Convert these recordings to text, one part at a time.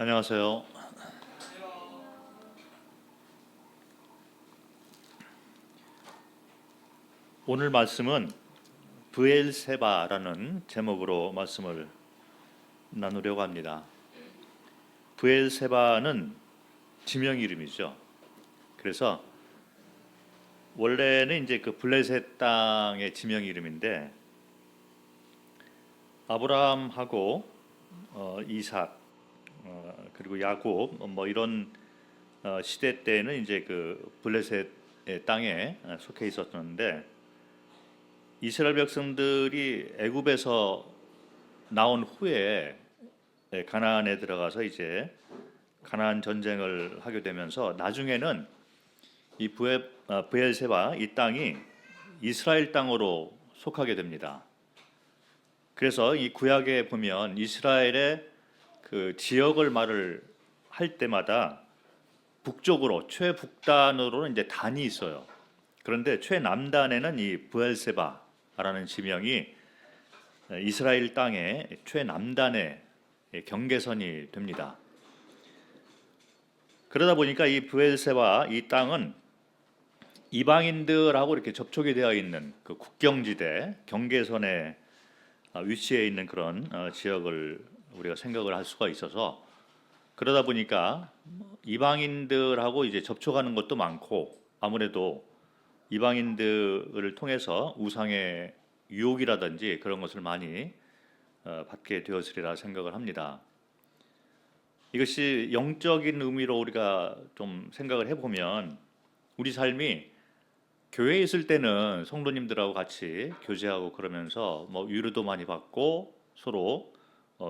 안녕하세요. 오늘 말씀은 브엘세바라는 제목으로 말씀을 나누려고 합니다. 브엘세바는 지명 이름이죠. 그래서 원래는 이제 그 블레셋 땅의 지명 이름인데 아브라함하고 이삭 그리고 야곱 뭐 이런 시대 때는 이제 그 블레셋의 땅에 속해 있었는데 이스라엘 백성들이 애굽에서 나온 후에 가나안에 들어가서 이제 가나안 전쟁을 하게 되면서 나중에는 이 브엘세바 이 땅이 이스라엘 땅으로 속하게 됩니다. 그래서 이 구약에 보면 이스라엘의 그 지역을 말을 할 때마다 북쪽으로 최북단으로는 이제 단이 있어요. 그런데 최남단에는 이 브엘세바라는 지명이 이스라엘 땅의 최남단의 경계선이 됩니다. 그러다 보니까 이 브엘세바 이 땅은 이방인들하고 이렇게 접촉이 되어 있는 그 국경지대 경계선에 위치해 있는 그런 지역을 우리가 생각을 할 수가 있어서 그러다 보니까 이방인들하고 이제 접촉하는 것도 많고 아무래도 이방인들을 통해서 우상의 유혹이라든지 그런 것을 많이 받게 되었으리라 생각을 합니다. 이것이 영적인 의미로 우리가 좀 생각을 해보면 우리 삶이 교회에 있을 때는 성도님들하고 같이 교제하고 그러면서 뭐 위로도 많이 받고 서로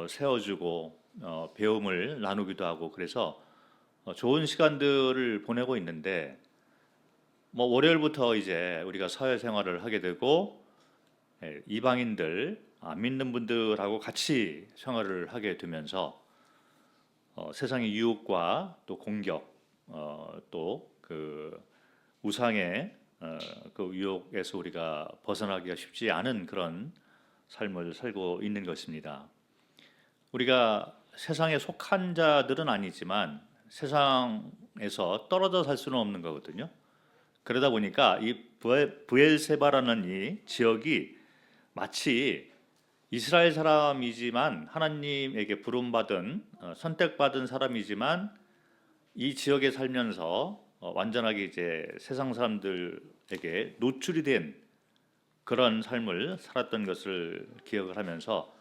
세워주고 배움을 나누기도 하고 그래서 좋은 시간들을 보내고 있는데 뭐 월요일부터 이제 우리가 사회생활을 하게 되고 이방인들 안 믿는 분들하고 같이 생활을 하게 되면서 세상의 유혹과 또 공격 또 그 우상의 그 유혹에서 우리가 벗어나기가 쉽지 않은 그런 삶을 살고 있는 것입니다. 우리가 세상에 속한 자들은 아니지만 세상에서 떨어져 살 수는 없는 거거든요. 그러다 보니까 이 브엘세바라는 이 지역이 마치 이스라엘 사람이지만 하나님에게 부름받은 선택받은 사람이지만 이 지역에 살면서 완전하게 이제 세상 사람들에게 노출이 된 그런 삶을 살았던 것을 기억을 하면서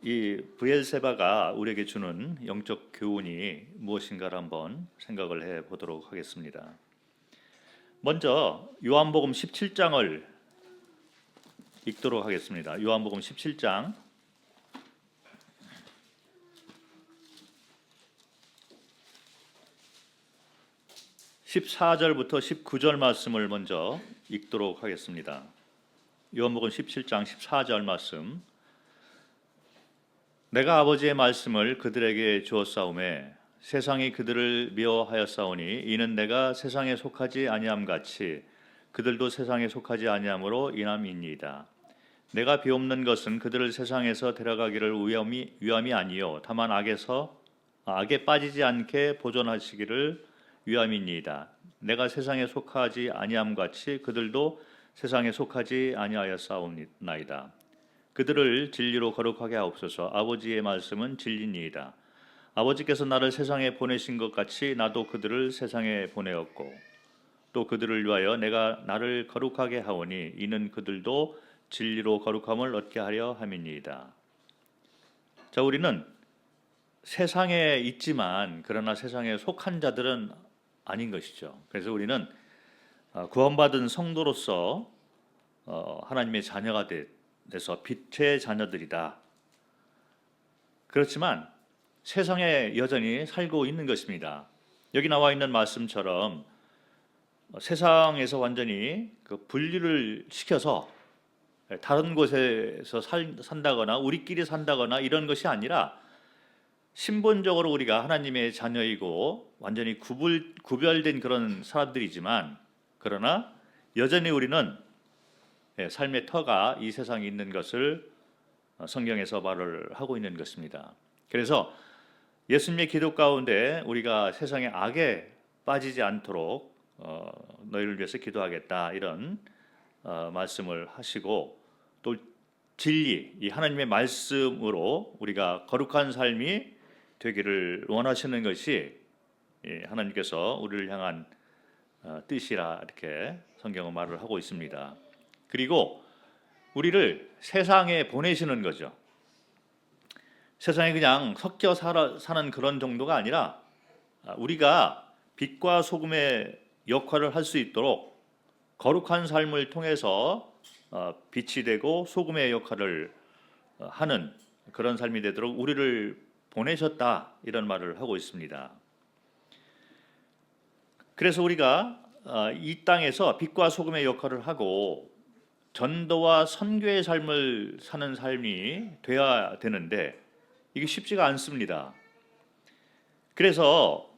이 브엘세바가 우리에게 주는 영적 교훈이 무엇인가를 한번 생각을 해 보도록 하겠습니다. 먼저 요한복음 17장을 읽도록 하겠습니다. 요한복음 17장 14절부터 19절 말씀을 먼저 읽도록 하겠습니다. 요한복음 17장 14절 말씀. 내가 아버지의 말씀을 그들에게 주었사오매 세상이 그들을 미워하였사오니 이는 내가 세상에 속하지 아니함 같이 그들도 세상에 속하지 아니함으로 인함이니이다. 내가 비옵는 것은 그들을 세상에서 데려가기를 위함이 아니요 다만 악에 빠지지 않게 보존하시기를 위함이니이다. 내가 세상에 속하지 아니함 같이 그들도 세상에 속하지 아니하였사오나이다. 그들을 진리로 거룩하게 하옵소서. 아버지의 말씀은 진리니이다. 아버지께서 나를 세상에 보내신 것 같이 나도 그들을 세상에 보내었고 또 그들을 위하여 내가 나를 거룩하게 하오니 이는 그들도 진리로 거룩함을 얻게 하려 함이니이다. 자, 우리는 세상에 있지만 그러나 세상에 속한 자들은 아닌 것이죠. 그래서 우리는 구원받은 성도로서 하나님의 자녀가 돼서 빛의 자녀들이다. 그렇지만 세상에 여전히 살고 있는 것입니다. 여기 나와 있는 말씀처럼 세상에서 완전히 그 분리를 시켜서 다른 곳에서 산다거나 우리끼리 산다거나 이런 것이 아니라 신분적으로 우리가 하나님의 자녀이고 완전히 구별된 그런 사람들이지만 그러나 여전히 우리는 삶의 터가 이 세상에 있는 것을 성경에서 말을 하고 있는 것입니다. 그래서 예수님의 기도 가운데 우리가 세상의 악에 빠지지 않도록 너희를 위해서 기도하겠다 이런 말씀을 하시고 또 진리, 이 하나님의 말씀으로 우리가 거룩한 삶이 되기를 원하시는 것이 하나님께서 우리를 향한 뜻이라 이렇게 성경은 말을 하고 있습니다. 그리고 우리를 세상에 보내시는 거죠. 세상에 그냥 섞여 사는 그런 정도가 아니라 우리가 빛과 소금의 역할을 할 수 있도록 거룩한 삶을 통해서 빛이 되고 소금의 역할을 하는 그런 삶이 되도록 우리를 보내셨다 이런 말을 하고 있습니다. 그래서 우리가 이 땅에서 빛과 소금의 역할을 하고 전도와 선교의 삶을 사는 삶이 돼야 되는데 이게 쉽지가 않습니다. 그래서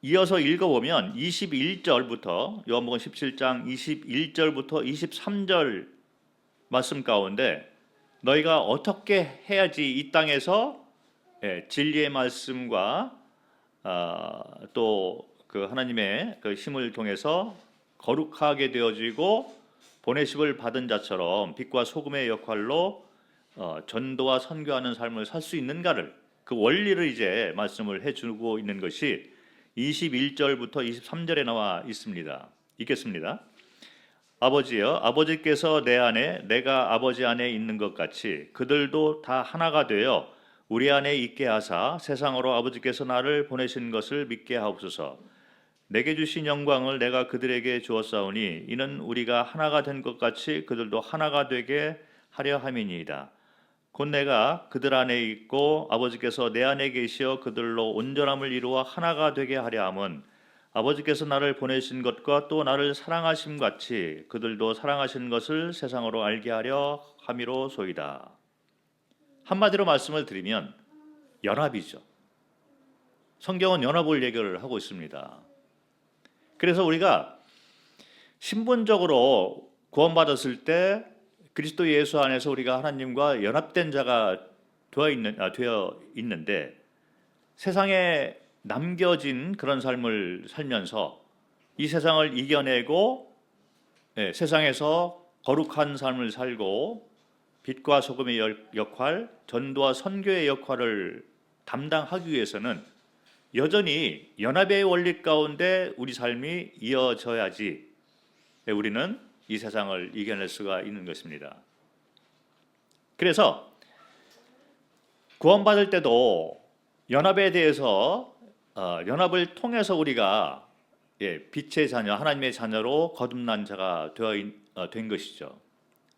이어서 읽어보면 21절부터 요한복음 17장 21절부터 23절 말씀 가운데 너희가 어떻게 해야지 이 땅에서 진리의 말씀과 또 그 하나님의 그 힘을 통해서 거룩하게 되어지고 보내심을 받은 자처럼 빛과 소금의 역할로 전도와 선교하는 삶을 살 수 있는가를 그 원리를 이제 말씀을 해주고 있는 것이 21절부터 23절에 나와 있습니다. 읽겠습니다. 아버지여, 아버지께서 내 안에 내가 아버지 안에 있는 것 같이 그들도 다 하나가 되어 우리 안에 있게 하사 세상으로 아버지께서 나를 보내신 것을 믿게 하옵소서. 내게 주신 영광을 내가 그들에게 주었사오니 이는 우리가 하나가 된 것 같이 그들도 하나가 되게 하려 함이니이다. 곧 내가 그들 안에 있고 아버지께서 내 안에 계시어 그들로 온전함을 이루어 하나가 되게 하려 함은 아버지께서 나를 보내신 것과 또 나를 사랑하심 같이 그들도 사랑하신 것을 세상으로 알게 하려 함이로소이다. 한마디로 말씀을 드리면 연합이죠. 성경은 연합을 얘기를 하고 있습니다. 그래서 우리가 신분적으로 구원받았을 때 그리스도 예수 안에서 우리가 하나님과 연합된 자가 되어 있는데 세상에 남겨진 그런 삶을 살면서 이 세상을 이겨내고 세상에서 거룩한 삶을 살고 빛과 소금의 역할, 전도와 선교의 역할을 담당하기 위해서는 여전히 연합의 원리 가운데 우리 삶이 이어져야지 우리는 이 세상을 이겨낼 수가 있는 것입니다. 그래서 구원받을 때도 연합에 대해서 연합을 통해서 우리가 빛의 자녀, 하나님의 자녀로 거듭난 자가 된 것이죠.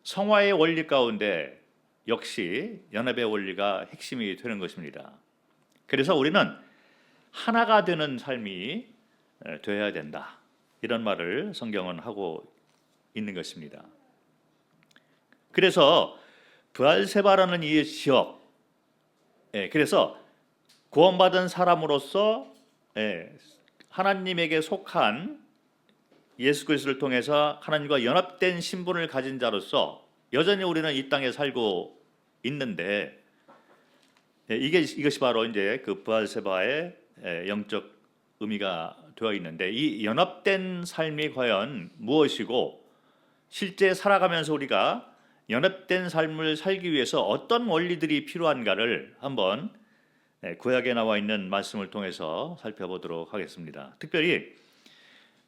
성화의 원리 가운데 역시 연합의 원리가 핵심이 되는 것입니다. 그래서 우리는 하나가 되는 삶이 되어야 된다. 이런 말을 성경은 하고 있는 것입니다. 그래서 브알세바라는 이 지역, 그래서 구원받은 사람으로서 하나님에게 속한 예수 그리스도를 통해서 하나님과 연합된 신분을 가진 자로서 여전히 우리는 이 땅에 살고 있는데 이것이 바로 이제 그 브알세바의 영적 의미가 되어 있는데 이 연합된 삶이 과연 무엇이고 실제 살아가면서 우리가 연합된 삶을 살기 위해서 어떤 원리들이 필요한가를 한번 구약에 나와 있는 말씀을 통해서 살펴보도록 하겠습니다. 특별히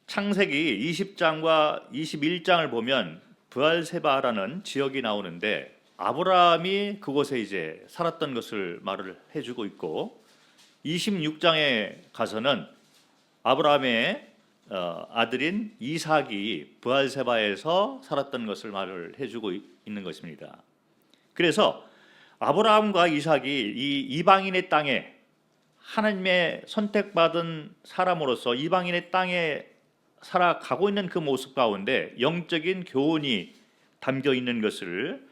창세기 20장과 21장을 보면 브알세바라는 지역이 나오는데 아브라함이 그곳에 이제 살았던 것을 말을 해주고 있고 26장에 가서는 아브라함의 아들인 이삭이 브알세바에서 살았던 것을 말을 해주고 있는 것입니다. 그래서 아브라함과 이삭이 이 이방인의 땅에 하나님의 선택받은 사람으로서 이방인의 땅에 살아가고 있는 그 모습 가운데 영적인 교훈이 담겨 있는 것을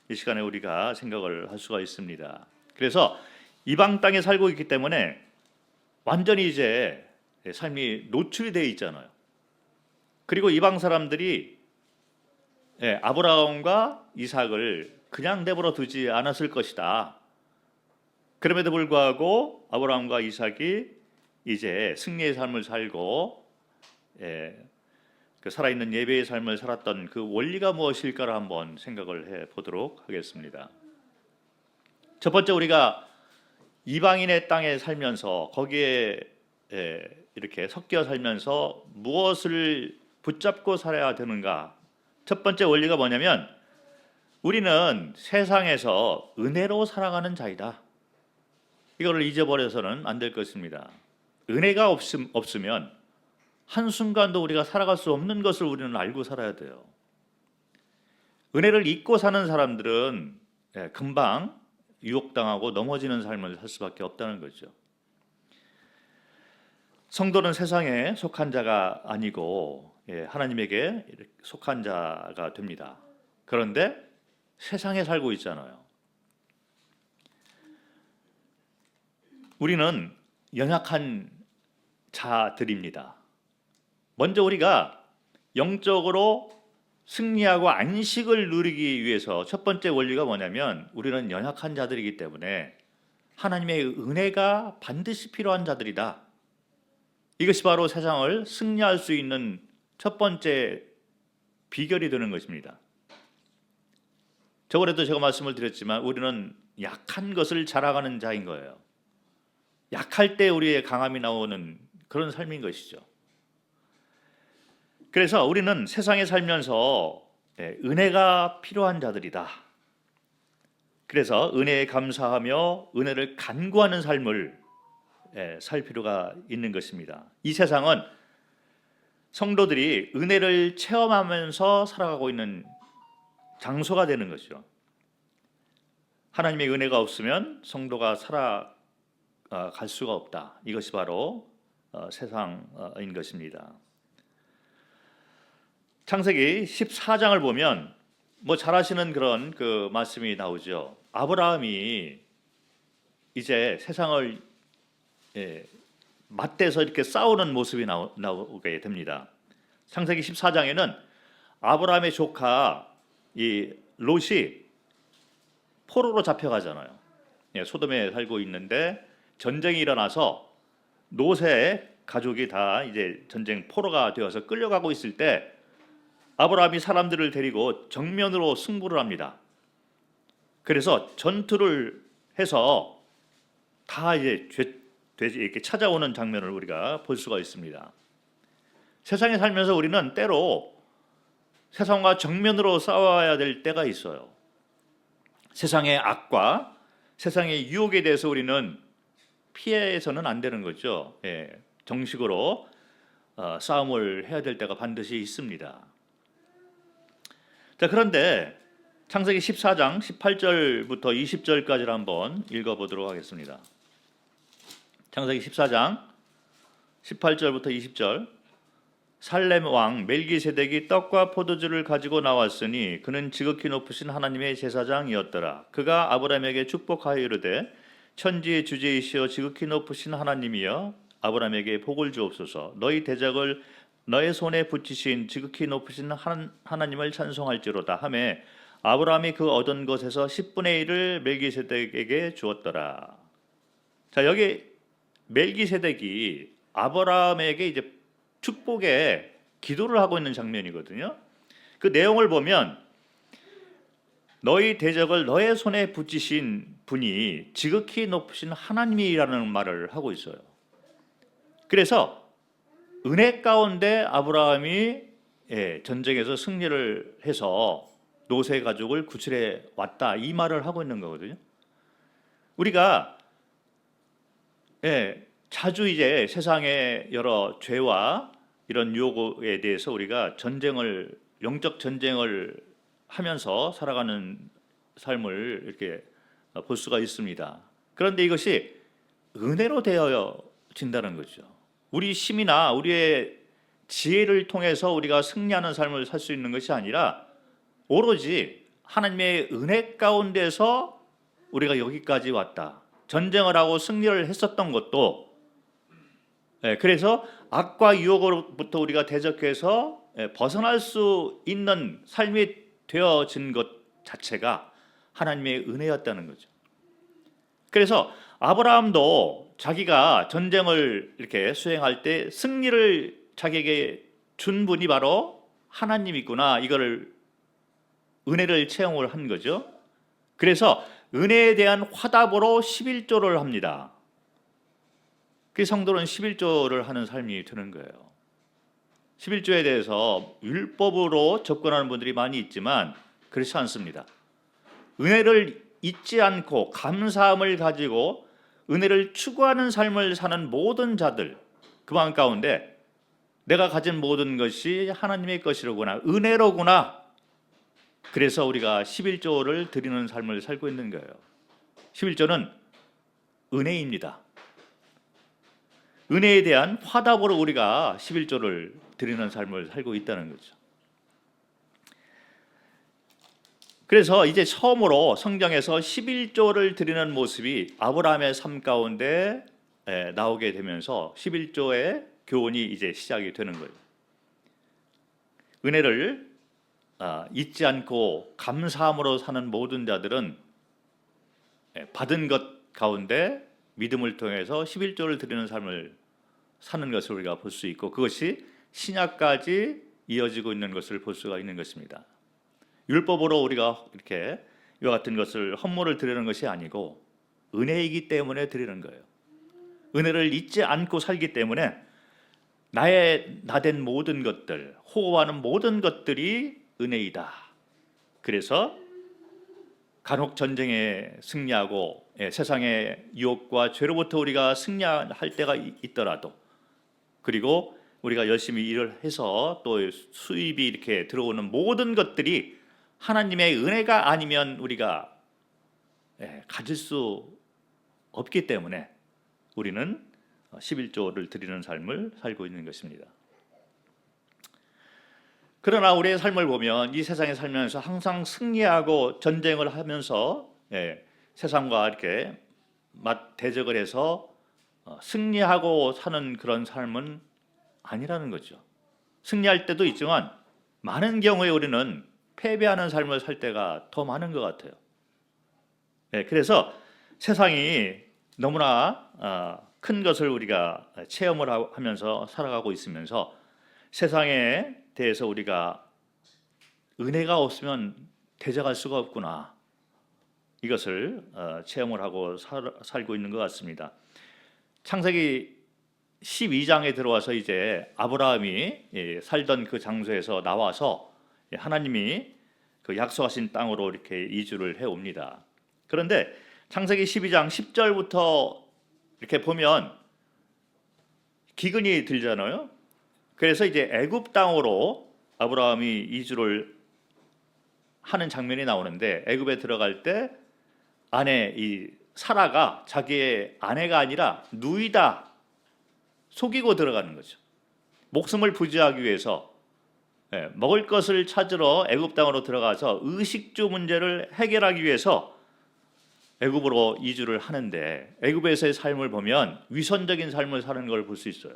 이 시간에 우리가 생각을 할 수가 있습니다. 그래서 이방 땅에 살고 있기 때문에 완전히 이제 삶이 노출이 되어 있잖아요. 그리고 이방 사람들이 아브라함과 이삭을 그냥 내버려 두지 않았을 것이다. 그럼에도 불구하고 아브라함과 이삭이 이제 승리의 삶을 살고 그 살아있는 예배의 삶을 살았던 그 원리가 무엇일까를 한번 생각을 해보도록 하겠습니다. 첫 번째, 우리가 이방인의 땅에 살면서 거기에 이렇게 섞여 살면서 무엇을 붙잡고 살아야 되는가? 첫 번째 원리가 뭐냐면 우리는 세상에서 은혜로 살아가는 자이다. 이거를 잊어버려서는 안 될 것입니다. 은혜가 없으면 한순간도 우리가 살아갈 수 없는 것을 우리는 알고 살아야 돼요. 은혜를 잊고 사는 사람들은 금방 유혹당하고 넘어지는 삶을 살 수밖에 없다는 거죠. 성도는 세상에 속한 자가 아니고 하나님에게 속한 자가 됩니다. 그런데 세상에 살고 있잖아요. 우리는 연약한 자들입니다. 먼저 우리가 영적으로 승리하고 안식을 누리기 위해서 첫 번째 원리가 뭐냐면 우리는 연약한 자들이기 때문에 하나님의 은혜가 반드시 필요한 자들이다. 이것이 바로 세상을 승리할 수 있는 첫 번째 비결이 되는 것입니다. 저번에도 제가 말씀을 드렸지만 우리는 약한 것을 자랑하는 자인 거예요. 약할 때 우리의 강함이 나오는 그런 삶인 것이죠. 그래서 우리는 세상에 살면서 은혜가 필요한 자들이다. 그래서 은혜에 감사하며 은혜를 간구하는 삶을 살 필요가 있는 것입니다. 이 세상은 성도들이 은혜를 체험하면서 살아가고 있는 장소가 되는 것이죠. 하나님의 은혜가 없으면 성도가 살아갈 수가 없다. 이것이 바로 세상인 것입니다. 창세기 14장을 보면 잘 아시는 그런 그 말씀이 나오죠. 아브라함이 이제 세상을 맞대서 이렇게 싸우는 모습이 나오게 됩니다. 창세기 14장에는 아브라함의 조카 이 롯이 포로로 잡혀가잖아요. 소돔에 살고 있는데 전쟁이 일어나서 롯의 가족이 다 이제 전쟁 포로가 되어서 끌려가고 있을 때 아브라함이 사람들을 데리고 정면으로 승부를 합니다. 그래서 전투를 해서 다 이제 이렇게 찾아오는 장면을 우리가 볼 수가 있습니다. 세상에 살면서 우리는 때로 세상과 정면으로 싸워야 될 때가 있어요. 세상의 악과 세상의 유혹에 대해서 우리는 피해서는 안 되는 거죠. 정식으로 싸움을 해야 될 때가 반드시 있습니다. 자, 그런데 창세기 14장 18절부터 20절까지를 한번 읽어보도록 하겠습니다. 창세기 14장 18절부터 20절. 살렘 왕 멜기세덱이 떡과 포도주를 가지고 나왔으니 그는 지극히 높으신 하나님의 제사장이었더라. 그가 아브라함에게 축복하여 이르되 천지의 주제이시여 지극히 높으신 하나님이여 아브라함에게 복을 주옵소서. 너희 대적을 너의 손에 붙이신 지극히 높으신 하나님을 찬송할지로다 하매 아브라함이 그 얻은 것에서 10분의 1을 멜기세덱에게 주었더라. 자, 여기 멜기세덱이 아브라함에게 이제 축복의 기도를 하고 있는 장면이거든요. 그 내용을 보면 너희 대적을 너의 손에 붙이신 분이 지극히 높으신 하나님이라는 말을 하고 있어요. 그래서 은혜 가운데 아브라함이 전쟁에서 승리를 해서 롯의 가족을 구출해 왔다, 이 말을 하고 있는 거거든요. 우리가 자주 이제 세상의 여러 죄와 이런 유혹에 대해서 우리가 영적 전쟁을 하면서 살아가는 삶을 이렇게 볼 수가 있습니다. 그런데 이것이 은혜로 되어진다는 거죠. 우리 힘이나 우리의 지혜를 통해서 우리가 승리하는 삶을 살 수 있는 것이 아니라 오로지 하나님의 은혜 가운데서 우리가 여기까지 왔다. 전쟁을 하고 승리를 했었던 것도 그래서 악과 유혹으로부터 우리가 대적해서 벗어날 수 있는 삶이 되어진 것 자체가 하나님의 은혜였다는 거죠. 그래서 아브라함도 자기가 전쟁을 이렇게 수행할 때 승리를 자기에게 준 분이 바로 하나님이구나, 이거를 은혜를 체험을 한 거죠. 그래서 은혜에 대한 화답으로 11조를 합니다. 그 성도는 11조를 하는 삶이 되는 거예요. 11조에 대해서 율법으로 접근하는 분들이 많이 있지만 그렇지 않습니다. 은혜를 잊지 않고 감사함을 가지고 은혜를 추구하는 삶을 사는 모든 자들, 그 마음 가운데 내가 가진 모든 것이 하나님의 것이로구나, 은혜로구나, 그래서 우리가 11조를 드리는 삶을 살고 있는 거예요. 11조는 은혜입니다. 은혜에 대한 화답으로 우리가 11조를 드리는 삶을 살고 있다는 거죠. 그래서 이제 처음으로 성경에서 11조를 드리는 모습이 아브라함의 삶 가운데 나오게 되면서 11조의 교훈이 이제 시작이 되는 거예요. 은혜를 잊지 않고 감사함으로 사는 모든 자들은 받은 것 가운데 믿음을 통해서 11조를 드리는 삶을 사는 것을 우리가 볼 수 있고, 그것이 신약까지 이어지고 있는 것을 볼 수가 있는 것입니다. 율법으로 우리가 이렇게 이와 같은 것을 헌물을 드리는 것이 아니고 은혜이기 때문에 드리는 거예요. 은혜를 잊지 않고 살기 때문에 나된 모든 것들, 호호하는 모든 것들이 은혜이다. 그래서 간혹 전쟁에 승리하고 세상의 유혹과 죄로부터 우리가 승리할 때가 있더라도, 그리고 우리가 열심히 일을 해서 또 수입이 이렇게 들어오는 모든 것들이 하나님의 은혜가 아니면 우리가 가질 수 없기 때문에 우리는 11조를 드리는 삶을 살고 있는 것입니다. 그러나 우리의 삶을 보면 이 세상에 살면서 항상 승리하고 전쟁을 하면서 세상과 이렇게 맞대적을 해서 승리하고 사는 그런 삶은 아니라는 거죠. 승리할 때도 있지만 많은 경우에 우리는 패배하는 삶을 살 때가 더 많은 것 같아요. 그래서 세상이 너무나 큰 것을 우리가 체험을 하면서 살아가고 있으면서 세상에 대해서 우리가 은혜가 없으면 대적할 수가 없구나, 이것을 체험을 하고 살고 있는 것 같습니다. 창세기 12장에 들어와서 이제 아브라함이 살던 그 장소에서 나와서 하나님이 그 약속하신 땅으로 이렇게 이주를 해옵니다. 그런데 창세기 12장 10절부터 이렇게 보면 기근이 들잖아요. 그래서 이제 애굽 땅으로 아브라함이 이주를 하는 장면이 나오는데, 애굽에 들어갈 때 아내 이 사라가 자기의 아내가 아니라 누이다 속이고 들어가는 거죠. 목숨을 부지하기 위해서 먹을 것을 찾으러 애굽 땅으로 들어가서 의식주 문제를 해결하기 위해서 애굽으로 이주를 하는데, 애굽에서의 삶을 보면 위선적인 삶을 사는 걸 볼 수 있어요.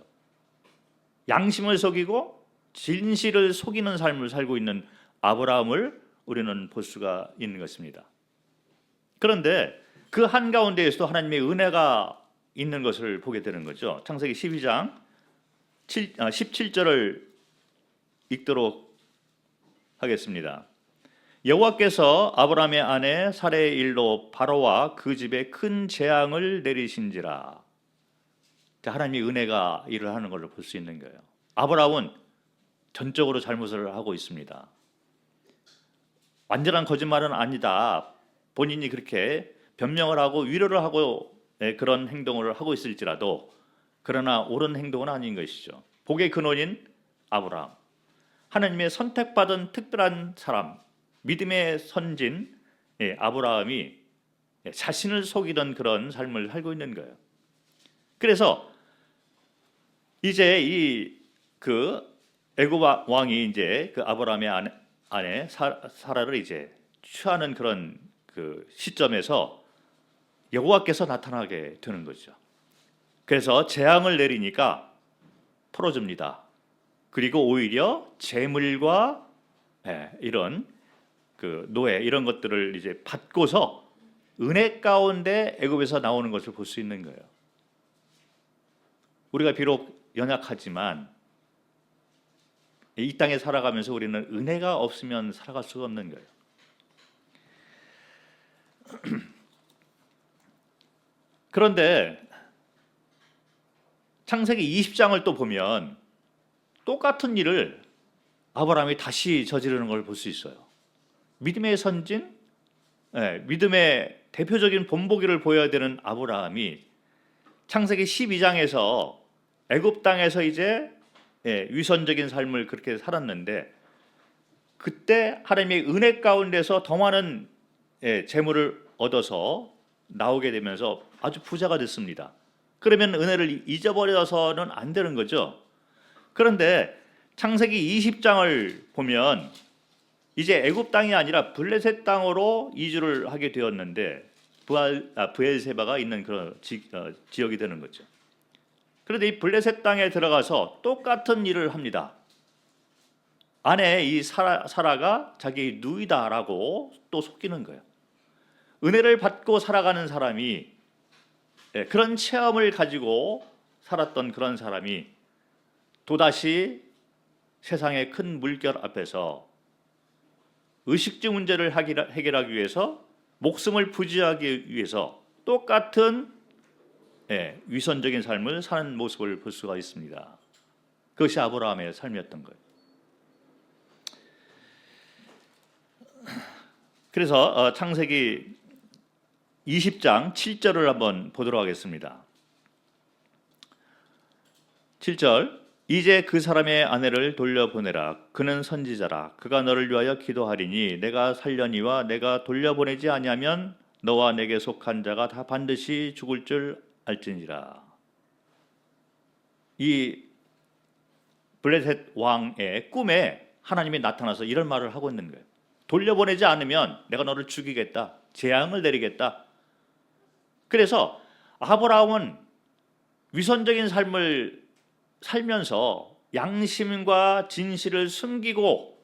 양심을 속이고 진실을 속이는 삶을 살고 있는 아브라함을 우리는 볼 수가 있는 것입니다. 그런데 그 한가운데에서도 하나님의 은혜가 있는 것을 보게 되는 거죠. 창세기 12장 17절을 읽도록 하겠습니다. 여호와께서 아브라함의 아내 사레의 일로 바로와 그 집에 큰 재앙을 내리신지라. 하나님의 은혜가 일을 하는 것을 볼 수 있는 거예요. 아브라함은 전적으로 잘못을 하고 있습니다. 완전한 거짓말은 아니다. 본인이 그렇게 변명을 하고 위로를 하고 그런 행동을 하고 있을지라도, 그러나 옳은 행동은 아닌 것이죠. 복의 근원인 아브라함, 하나님의 선택받은 특별한 사람, 믿음의 선진 아브라함이 자신을 속이던 그런 삶을 살고 있는 거예요. 그래서 이제 그 애굽 왕이 이제 그 아브라함의 아내 사라를 이제 취하는 그런 그 시점에서 여호와께서 나타나게 되는 거죠. 그래서 재앙을 내리니까 풀어줍니다. 그리고 오히려 재물과 이런 그 노예 이런 것들을 이제 받고서 은혜 가운데 애굽에서 나오는 것을 볼 수 있는 거예요. 우리가 비록 연약하지만 이 땅에 살아가면서 우리는 은혜가 없으면 살아갈 수가 없는 거예요. 그런데 창세기 20장을 또 보면 똑같은 일을 아브라함이 다시 저지르는 걸 볼 수 있어요. 믿음의 선진, 믿음의 대표적인 본보기를 보여야 되는 아브라함이 창세기 12장에서 애굽 땅에서 이제 위선적인 삶을 그렇게 살았는데, 그때 하나님의 은혜 가운데서 더 많은 재물을 얻어서 나오게 되면서 아주 부자가 됐습니다. 그러면 은혜를 잊어버려서는 안 되는 거죠. 그런데 창세기 20장을 보면 이제 애굽 땅이 아니라 블레셋 땅으로 이주를 하게 되었는데, 브엘세바가 있는 그런 지역이 되는 거죠. 그런데 이 블레셋 땅에 들어가서 똑같은 일을 합니다. 아내 이 사라가 자기 누이다라고 또 속이는 거예요. 은혜를 받고 살아가는 사람이, 그런 체험을 가지고 살았던 그런 사람이 또다시 세상의 큰 물결 앞에서 의식주 문제를 해결하기 위해서, 목숨을 부지하기 위해서 똑같은 위선적인 삶을 사는 모습을 볼 수가 있습니다. 그것이 아브라함의 삶이었던 거예요. 그래서 창세기 20장 7절을 한번 보도록 하겠습니다. 7절, 이제 그 사람의 아내를 돌려보내라. 그는 선지자라. 그가 너를 위하여 기도하리니 내가 살려니와 내가 돌려보내지 아니하면 너와 내게 속한 자가 다 반드시 죽을 줄 알지니라. 이 블레셋 왕의 꿈에 하나님이 나타나서 이런 말을 하고 있는 거예요. 돌려보내지 않으면 내가 너를 죽이겠다, 재앙을 내리겠다. 그래서 아브라함은 위선적인 삶을 살면서 양심과 진실을 숨기고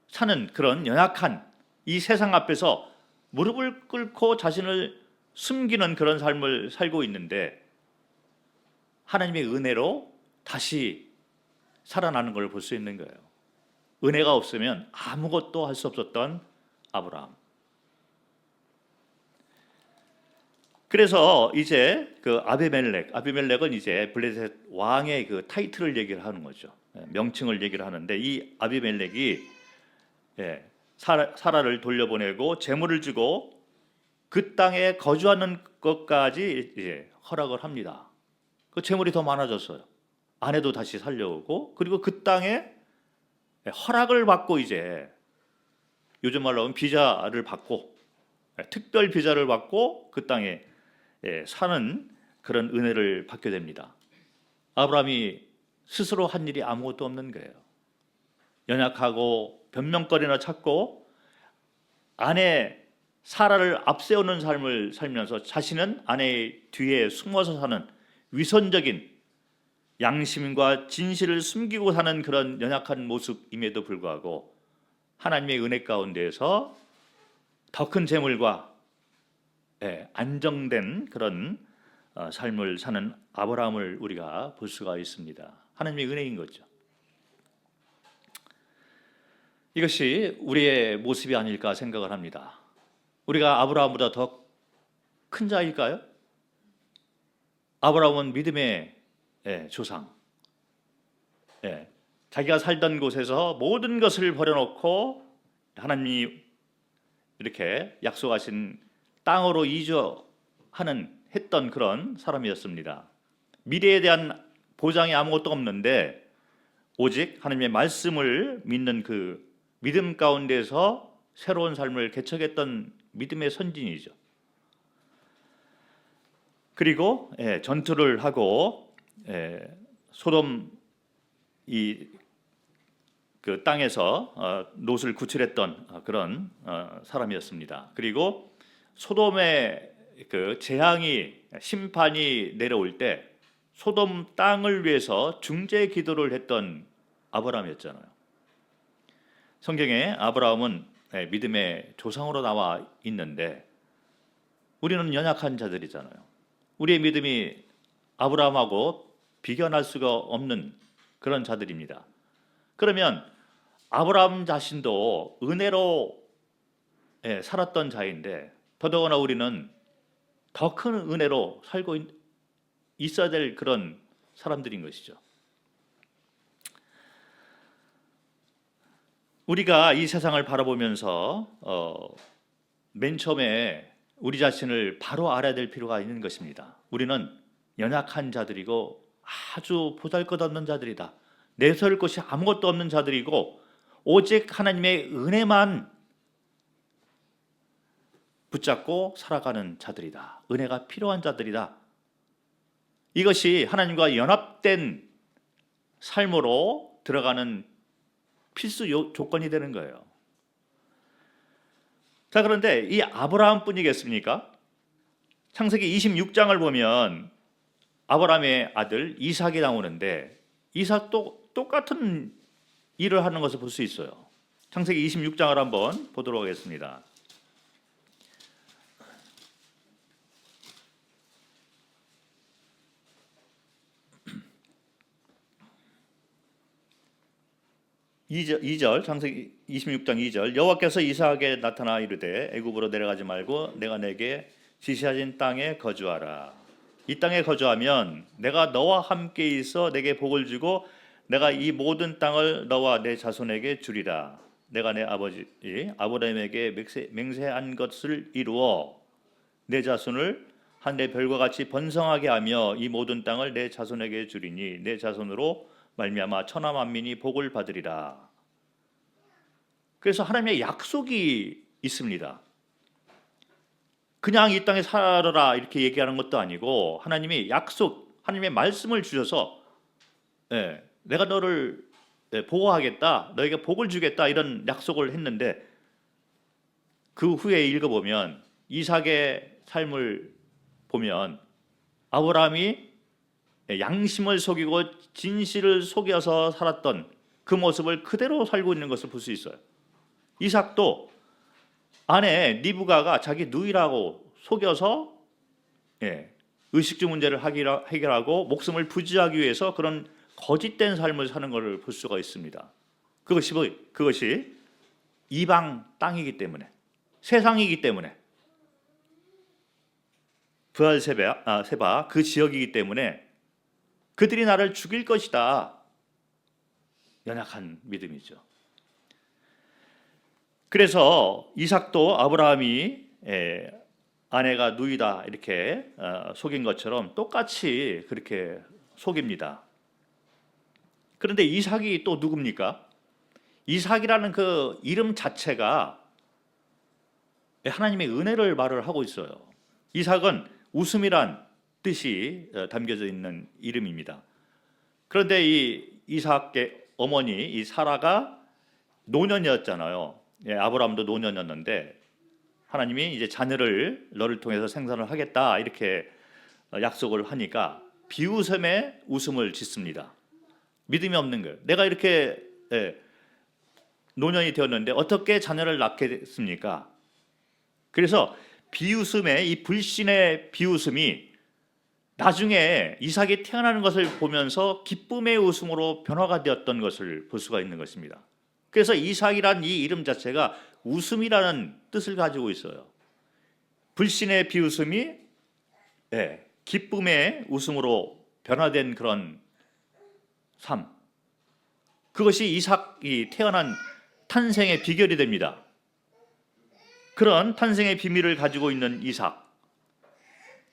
사는 그런 연약한 이 세상 앞에서 무릎을 꿇고 자신을 숨기는 그런 삶을 살고 있는데, 하나님의 은혜로 다시 살아나는 걸 볼 수 있는 거예요. 은혜가 없으면 아무것도 할 수 없었던 아브라함. 그래서 이제 그 아비멜렉은 이제 블레셋 왕의 그 타이틀을 얘기를 하는 거죠. 명칭을 얘기를 하는데, 이 아비멜렉이 사라를 돌려보내고 재물을 주고 그 땅에 거주하는 것까지 허락을 합니다. 그 재물이 더 많아졌어요. 아내도 다시 살려오고, 그리고 그 땅에 허락을 받고, 이제 요즘 말로 하면 비자를 받고, 특별 비자를 받고 그 땅에 사는 그런 은혜를 받게 됩니다. 아브라함이 스스로 한 일이 아무것도 없는 거예요. 연약하고 변명거리나 찾고 아내 사라를 앞세우는 삶을 살면서 자신은 아내의 뒤에 숨어서 사는 위선적인, 양심과 진실을 숨기고 사는 그런 연약한 모습임에도 불구하고 하나님의 은혜 가운데에서 더 큰 재물과 안정된 그런 삶을 사는 아브라함을 우리가 볼 수가 있습니다. 하나님의 은혜인 거죠. 이것이 우리의 모습이 아닐까 생각을 합니다. 우리가 아브라함보다 더 큰 자일까요? 아브라함은 믿음의 조상, 자기가 살던 곳에서 모든 것을 버려놓고 하나님이 이렇게 약속하신 땅으로 했던 그런 사람이었습니다. 미래에 대한 보장이 아무것도 없는데 오직 하나님의 말씀을 믿는 그 믿음 가운데서 새로운 삶을 개척했던 믿음의 선진이죠. 그리고 전투를 하고 소돔 그 땅에서 롯을 구출했던 그런 사람이었습니다. 그리고 소돔의 그 재앙이, 심판이 내려올 때 소돔 땅을 위해서 중재 기도를 했던 아브라함이었잖아요. 성경에 아브라함은 믿음의 조상으로 나와 있는데, 우리는 연약한 자들이잖아요. 우리의 믿음이 아브라함하고 비견할 수가 없는 그런 자들입니다. 그러면 아브라함 자신도 은혜로 살았던 자인데 더더구나 우리는 더 큰 은혜로 살고 있어야 될 그런 사람들인 것이죠. 우리가 이 세상을 바라보면서 맨 처음에 우리 자신을 바로 알아야 될 필요가 있는 것입니다. 우리는 연약한 자들이고 아주 보잘것없는 자들이다. 내세울 것이 아무것도 없는 자들이고 오직 하나님의 은혜만 붙잡고 살아가는 자들이다. 은혜가 필요한 자들이다. 이것이 하나님과 연합된 삶으로 들어가는 필수 조건이 되는 거예요. 자, 그런데 이 아브라함 뿐이겠습니까? 창세기 26장을 보면 아브라함의 아들 이삭이 나오는데 이삭도 똑같은 일을 하는 것을 볼 수 있어요. 창세기 26장을 한번 보도록 하겠습니다. 이 절 창세기 26장 2절 여호와께서 이삭에게 나타나 이르되 애굽으로 내려가지 말고 내가 내게 지시하신 땅에 거주하라. 이 땅에 거주하면 내가 너와 함께 있어 내게 복을 주고 내가 이 모든 땅을 너와 내 자손에게 주리라. 내가 내 아버지 아브라함에게 맹세한 것을 이루어 내 자손을 하늘의 별과 같이 번성하게 하며 이 모든 땅을 내 자손에게 주리니 내 자손으로 말미암아 천하 만민이 복을 받으리라. 그래서 하나님의 약속이 있습니다. 그냥 이 땅에 살아라 이렇게 얘기하는 것도 아니고 하나님이 약속, 하나님의 말씀을 주셔서 내가 너를 보호하겠다, 너에게 복을 주겠다 이런 약속을 했는데 그 후에 읽어보면 이삭의 삶을 보면 아브라함이 양심을 속이고 진실을 속여서 살았던 그 모습을 그대로 살고 있는 것을 볼 수 있어요. 이삭도 아내 리브가가 자기 누이라고 속여서 의식주 문제를 해결하고 목숨을 부지하기 위해서 그런 거짓된 삶을 사는 것을 볼 수가 있습니다. 그것이 이방 땅이기 때문에, 세상이기 때문에, 브알세바 그 지역이기 때문에 그들이 나를 죽일 것이다. 연약한 믿음이죠. 그래서 이삭도 아브라함이 아내가 누이다 이렇게 속인 것처럼 똑같이 그렇게 속입니다. 그런데 이삭이 또 누굽니까? 이삭이라는 그 이름 자체가 하나님의 은혜를 말을 하고 있어요. 이삭은 웃음이란 뜻이 담겨져 있는 이름입니다. 그런데 이 이삭의 어머니 이 사라가 노년이었잖아요. 아브라함도 노년이었는데 하나님이 이제 자녀를 너를 통해서 생산을 하겠다 이렇게 약속을 하니까 비웃음에 웃음을 짓습니다. 믿음이 없는 거예요. 내가 이렇게 노년이 되었는데 어떻게 자녀를 낳겠습니까? 그래서 비웃음의 이 불신의 비웃음이 나중에 이삭이 태어나는 것을 보면서 기쁨의 웃음으로 변화가 되었던 것을 볼 수가 있는 것입니다. 그래서 이삭이란 이 이름 자체가 웃음이라는 뜻을 가지고 있어요. 불신의 비웃음이 기쁨의 웃음으로 변화된 그런 삶. 그것이 이삭이 태어난 탄생의 비결이 됩니다. 그런 탄생의 비밀을 가지고 있는 이삭.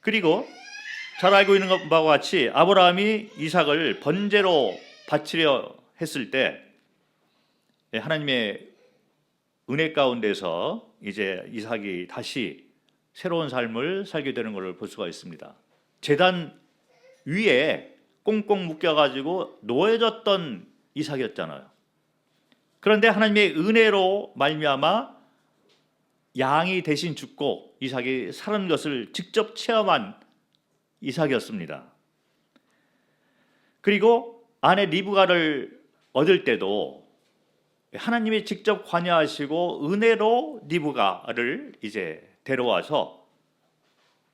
그리고 잘 알고 있는 것과 같이 아브라함이 이삭을 번제로 바치려 했을 때 하나님의 은혜 가운데서 이제 이삭이 다시 새로운 삶을 살게 되는 것을 볼 수가 있습니다. 제단 위에 꽁꽁 묶여가지고 놓여졌던 이삭이었잖아요. 그런데 하나님의 은혜로 말미암아 양이 대신 죽고 이삭이 사는 것을 직접 체험한 이삭이었습니다. 그리고 아내 리브가를 얻을 때도 하나님이 직접 관여하시고 은혜로 리브가를 이제 데려와서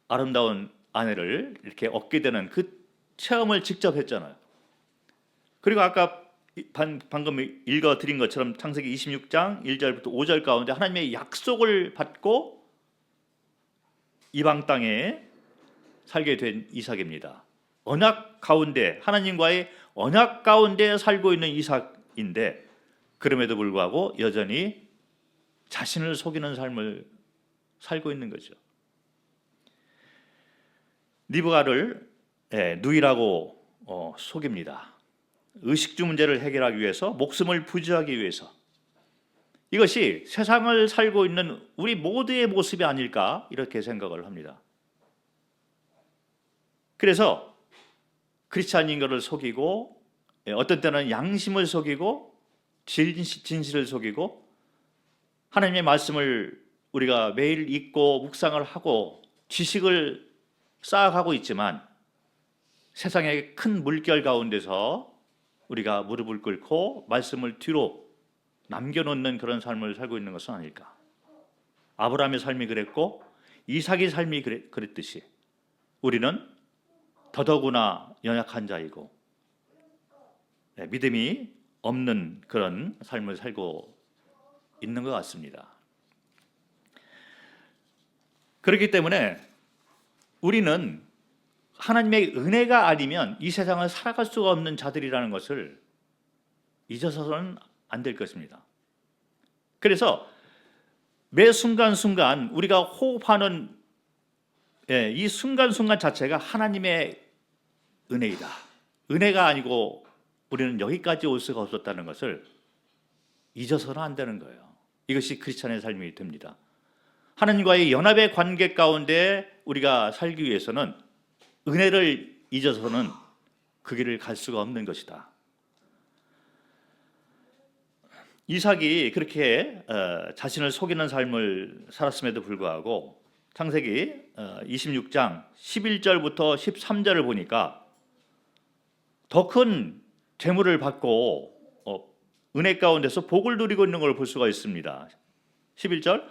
아름다운 아내를 이렇게 얻게 되는 그 체험을 직접 했잖아요. 그리고 아까 방금 읽어드린 것처럼 창세기 26장 1절부터 5절 가운데 하나님의 약속을 받고 이방 땅에 살게 된 이삭입니다. 언약 가운데, 하나님과의 언약 가운데 살고 있는 이삭인데 그럼에도 불구하고 여전히 자신을 속이는 삶을 살고 있는 거죠. 리브가를 누이라고 속입니다. 의식주 문제를 해결하기 위해서, 목숨을 부지하기 위해서. 이것이 세상을 살고 있는 우리 모두의 모습이 아닐까 이렇게 생각을 합니다. 그래서 크리스찬인 것을 속이고, 어떤 때는 양심을 속이고, 진실을 속이고, 하나님의 말씀을 우리가 매일 읽고 묵상을 하고 지식을 쌓아가고 있지만 세상의 큰 물결 가운데서 우리가 무릎을 꿇고 말씀을 뒤로 남겨놓는 그런 삶을 살고 있는 것은 아닐까. 아브라함의 삶이 그랬고 이삭의 삶이 그랬듯이 우리는 더더구나 연약한 자이고 믿음이 없는 그런 삶을 살고 있는 것 같습니다. 그렇기 때문에 우리는 하나님의 은혜가 아니면 이 세상을 살아갈 수가 없는 자들이라는 것을 잊어서는 안 될 것입니다. 그래서 매 순간순간 우리가 호흡하는 이 순간순간 자체가 하나님의 은혜이다. 은혜가 아니고 우리는 여기까지 올 수가 없었다는 것을 잊어서는 안 되는 거예요. 이것이 크리스찬의 삶이 됩니다. 하나님과의 연합의 관계 가운데 우리가 살기 위해서는 은혜를 잊어서는 그 길을 갈 수가 없는 것이다. 이삭이 그렇게 자신을 속이는 삶을 살았음에도 불구하고 창세기 26장 11절부터 13절을 보니까 더 큰 재물을 받고 은혜 가운데서 복을 누리고 있는 걸 볼 수가 있습니다. 11절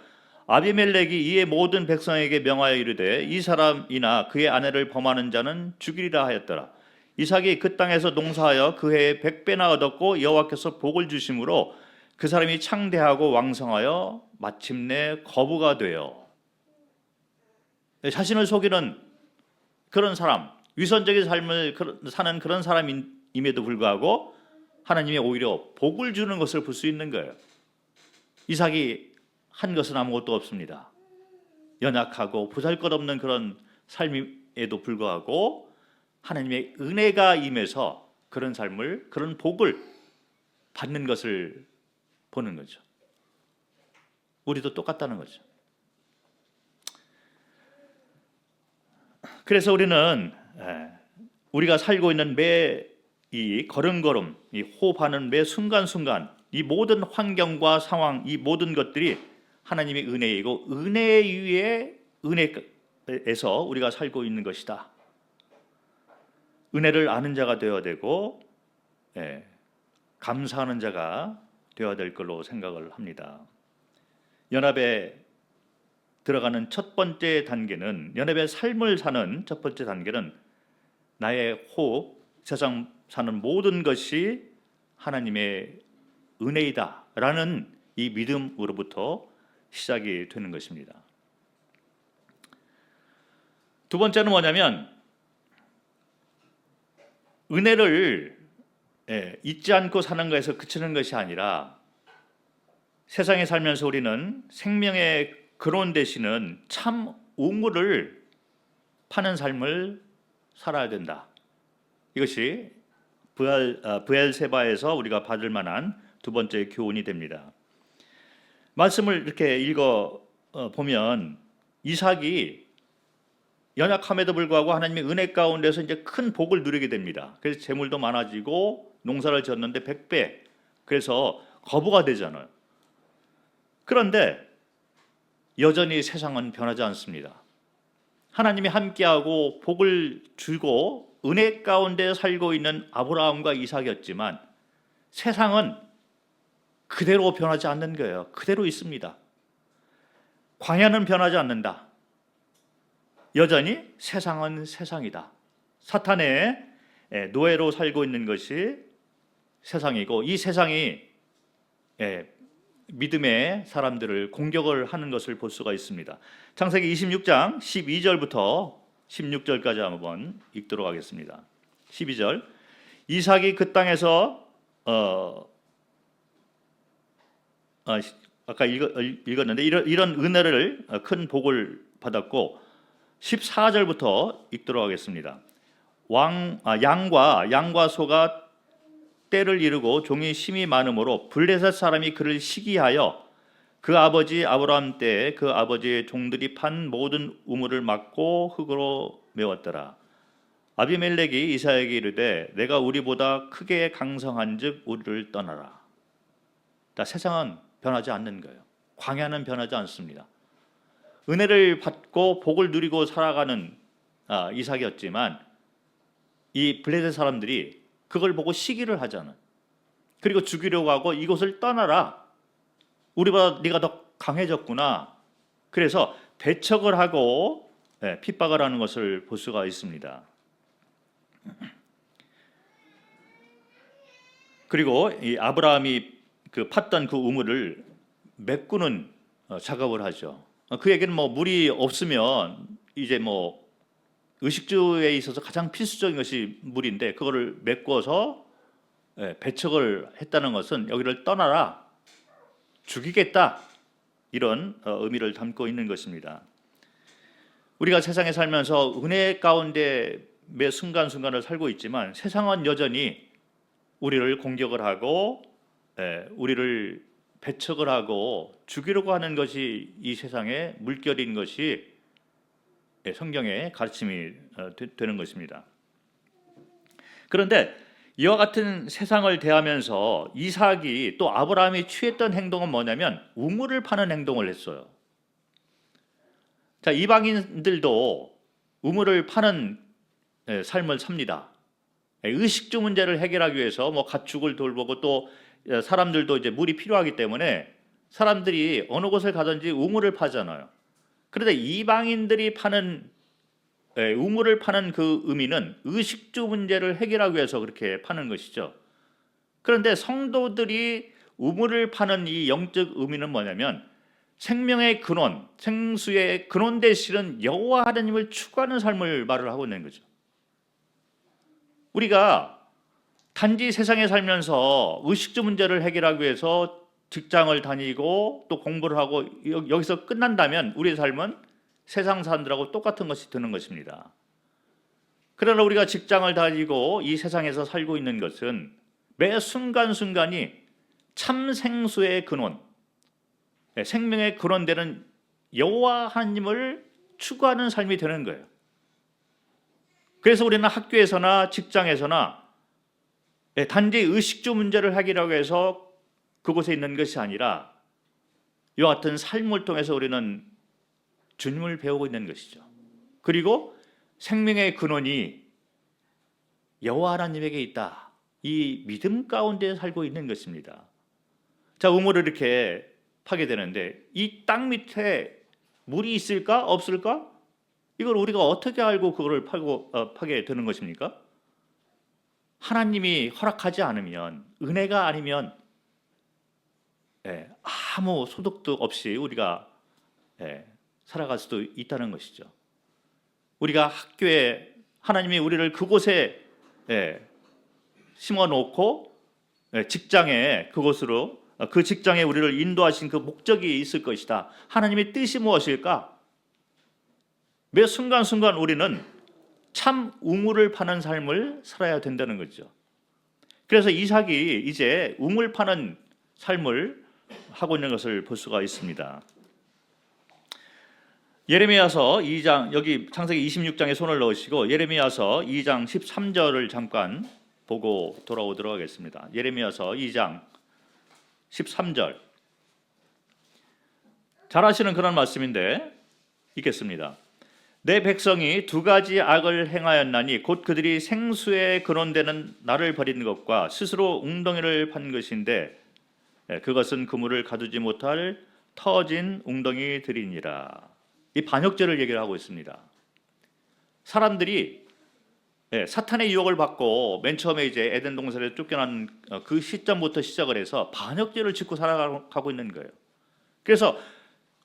아비멜렉이 이에 모든 백성에게 명하여 이르되 이 사람이나 그의 아내를 범하는 자는 죽이리라 하였더라. 이삭이 그 땅에서 농사하여 그 해에 100배나 얻었고 여호와께서 복을 주심으로 그 사람이 창대하고 왕성하여 마침내 거부가 되어 자신을 속이는 그런 사람, 위선적인 삶을 사는 그런 사람임에도 불구하고 하나님이 오히려 복을 주는 것을 볼 수 있는 거예요. 이삭이 한 것은 아무것도 없습니다. 연약하고 보잘것없는 그런 삶에도 불구하고 하나님의 은혜가 임해서 그런 삶을, 그런 복을 받는 것을 보는 거죠. 우리도 똑같다는 거죠. 그래서 우리는 우리가 살고 있는 매 이 걸음걸음, 이 호흡하는 매 순간순간 이 모든 환경과 상황, 이 모든 것들이 하나님의 은혜이고 은혜 위에 은혜에서 우리가 살고 있는 것이다. 은혜를 아는 자가 되어야 되고 감사하는 자가 되어야 될 걸로 생각을 합니다. 연합에 들어가는 첫 번째 단계는, 연합의 삶을 사는 첫 번째 단계는 나의 호흡, 세상 사는 모든 것이 하나님의 은혜이다 라는 이 믿음으로부터 시작이 되는 것입니다. 두 번째는 뭐냐면 은혜를 잊지 않고 사는 것에서 그치는 것이 아니라 세상에 살면서 우리는 생명의 근원 되시는 참 우물을 파는 삶을 살아야 된다. 이것이 브엘세바에서 우리가 받을 만한 두 번째 교훈이 됩니다. 말씀을 이렇게 읽어 보면 이삭이 연약함에도 불구하고 하나님의 은혜 가운데서 이제 큰 복을 누리게 됩니다. 그래서 재물도 많아지고 농사를 지었는데 100배. 그래서 거부가 되잖아요. 그런데 여전히 세상은 변하지 않습니다. 하나님이 함께하고 복을 주고 은혜 가운데 살고 있는 아브라함과 이삭이었지만 세상은 그대로 변하지 않는 거예요. 그대로 있습니다. 광야는 변하지 않는다. 여전히 세상은 세상이다. 사탄의 노예로 살고 있는 것이 세상이고, 이 세상이 믿음의 사람들을 공격을 하는 것을 볼 수가 있습니다. 창세기 26장 12절부터 16절까지 한번 읽도록 하겠습니다. 12절. 이삭이 그 땅에서 아까 읽었는데 이런 은혜를, 큰 복을 받았고, 14절부터 읽도록 하겠습니다. 양과 소가 때를 이루고 종이 심이 많으므로 블레셋 사람이 그를 시기하여 그 아버지 아브라함 때에 그 아버지의 종들이 판 모든 우물을 막고 흙으로 메웠더라. 아비멜렉이 이삭에게 이르되 내가 우리보다 크게 강성한즉 우리를 떠나라. 세상은 변하지 않는 거예요. 광야는 변하지 않습니다. 은혜를 받고 복을 누리고 살아가는 이삭이었지만 이 블레셋 사람들이 그걸 보고 시기를 하잖아요. 그리고 죽이려고 하고 이곳을 떠나라. 우리보다 네가 더 강해졌구나. 그래서 배척을 하고 핍박을 하는 것을 볼 수가 있습니다. 그리고 이 아브라함이 팠던 그 우물을 메꾸는 작업을 하죠. 그 얘기는 물이 없으면 이제 의식주에 있어서 가장 필수적인 것이 물인데, 그거를 메꿔서 배척을 했다는 것은 여기를 떠나라, 죽이겠다, 이런 의미를 담고 있는 것입니다. 우리가 세상에 살면서 은혜 가운데 매 순간순간을 살고 있지만 세상은 여전히 우리를 공격을 하고 우리를 배척을 하고 죽이려고 하는 것이 이 세상의 물결인 것이 성경의 가르침이 되는 것입니다. 그런데 이와 같은 세상을 대하면서 이삭이 또 아브라함이 취했던 행동은 뭐냐면 우물을 파는 행동을 했어요. 자, 이방인들도 우물을 파는 삶을 삽니다. 의식주 문제를 해결하기 위해서 가축을 돌보고 또 사람들도 이제 물이 필요하기 때문에 사람들이 어느 곳을 가든지 우물을 파잖아요. 그런데 이방인들이 파는 우물을 파는 그 의미는 의식주 문제를 해결하기 위해서 그렇게 파는 것이죠. 그런데 성도들이 우물을 파는 이 영적 의미는 뭐냐면 생명의 근원, 생수의 근원 되시는 여호와 하나님을 추구하는 삶을 말을 하고 있는 거죠. 우리가 단지 세상에 살면서 의식주 문제를 해결하기 위해서 직장을 다니고 또 공부를 하고 여기서 끝난다면 우리의 삶은 세상 사람들하고 똑같은 것이 되는 것입니다. 그러나 우리가 직장을 다니고 이 세상에서 살고 있는 것은 매 순간순간이 참 생수의 근원, 생명의 근원되는 여호와 하나님을 추구하는 삶이 되는 거예요. 그래서 우리는 학교에서나 직장에서나 단지 의식주 문제를 해결하기 위해서 그곳에 있는 것이 아니라 이와 같은 삶을 통해서 우리는 주님을 배우고 있는 것이죠. 그리고 생명의 근원이 여호와 하나님에게 있다. 이 믿음 가운데 살고 있는 것입니다. 자, 우물을 이렇게 파게 되는데 이 땅 밑에 물이 있을까 없을까? 이걸 우리가 어떻게 알고 그거를 파게 되는 것입니까? 하나님이 허락하지 않으면, 은혜가 아니면 아무 소득도 없이 우리가 살아갈 수도 있다는 것이죠. 우리가 학교에 하나님이 우리를 그곳에 심어놓고 직장에 그곳으로 그 직장에 우리를 인도하신 그 목적이 있을 것이다. 하나님의 뜻이 무엇일까? 매 순간순간 우리는 참 우물을 파는 삶을 살아야 된다는 거죠. 그래서 이삭이 이제 우물 파는 삶을 하고 있는 것을 볼 수가 있습니다. 예레미야서 2장, 여기 창세기 26장에 손을 넣으시고 예레미야서 2장 13절을 잠깐 보고 돌아오도록 하겠습니다. 예레미야서 2장 13절. 잘 아시는 그런 말씀인데 읽겠습니다. 내 백성이 두 가지 악을 행하였나니 곧 그들이 생수의 근원되는 나를 버린 것과 스스로 웅덩이를 판 것인데 그것은 그물을 가두지 못할 터진 웅덩이들이니라. 이 반역죄를 얘기를 하고 있습니다. 사람들이 사탄의 유혹을 받고 맨 처음에 이제 에덴 동산에 쫓겨난 그 시점부터 시작을 해서 반역죄를 짓고 살아가고 있는 거예요. 그래서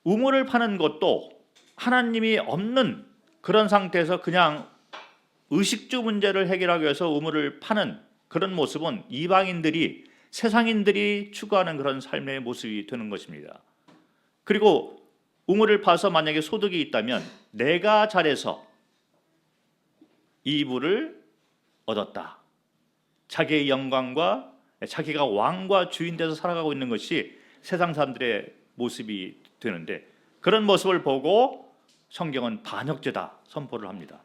우물을 파는 것도 하나님이 없는 그런 상태에서 그냥 의식주 문제를 해결하기 위해서 우물을 파는 그런 모습은 이방인들이, 세상인들이 추구하는 그런 삶의 모습이 되는 것입니다. 그리고 우물을 파서 만약에 소득이 있다면 내가 잘해서 이 물을 얻었다. 자기의 영광과 자기가 왕과 주인 돼서 살아가고 있는 것이 세상 사람들의 모습이 되는데, 그런 모습을 보고 성경은 반역죄다 선포를 합니다.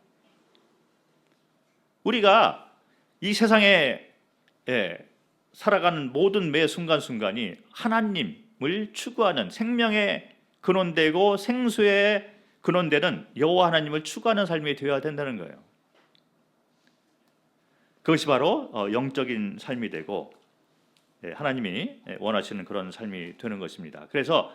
우리가 이 세상에 살아가는 모든 매 순간순간이 하나님을 추구하는, 생명의 근원되고 생수의 근원되는 여호와 하나님을 추구하는 삶이 되어야 된다는 거예요. 그것이 바로 영적인 삶이 되고 하나님이 원하시는 그런 삶이 되는 것입니다. 그래서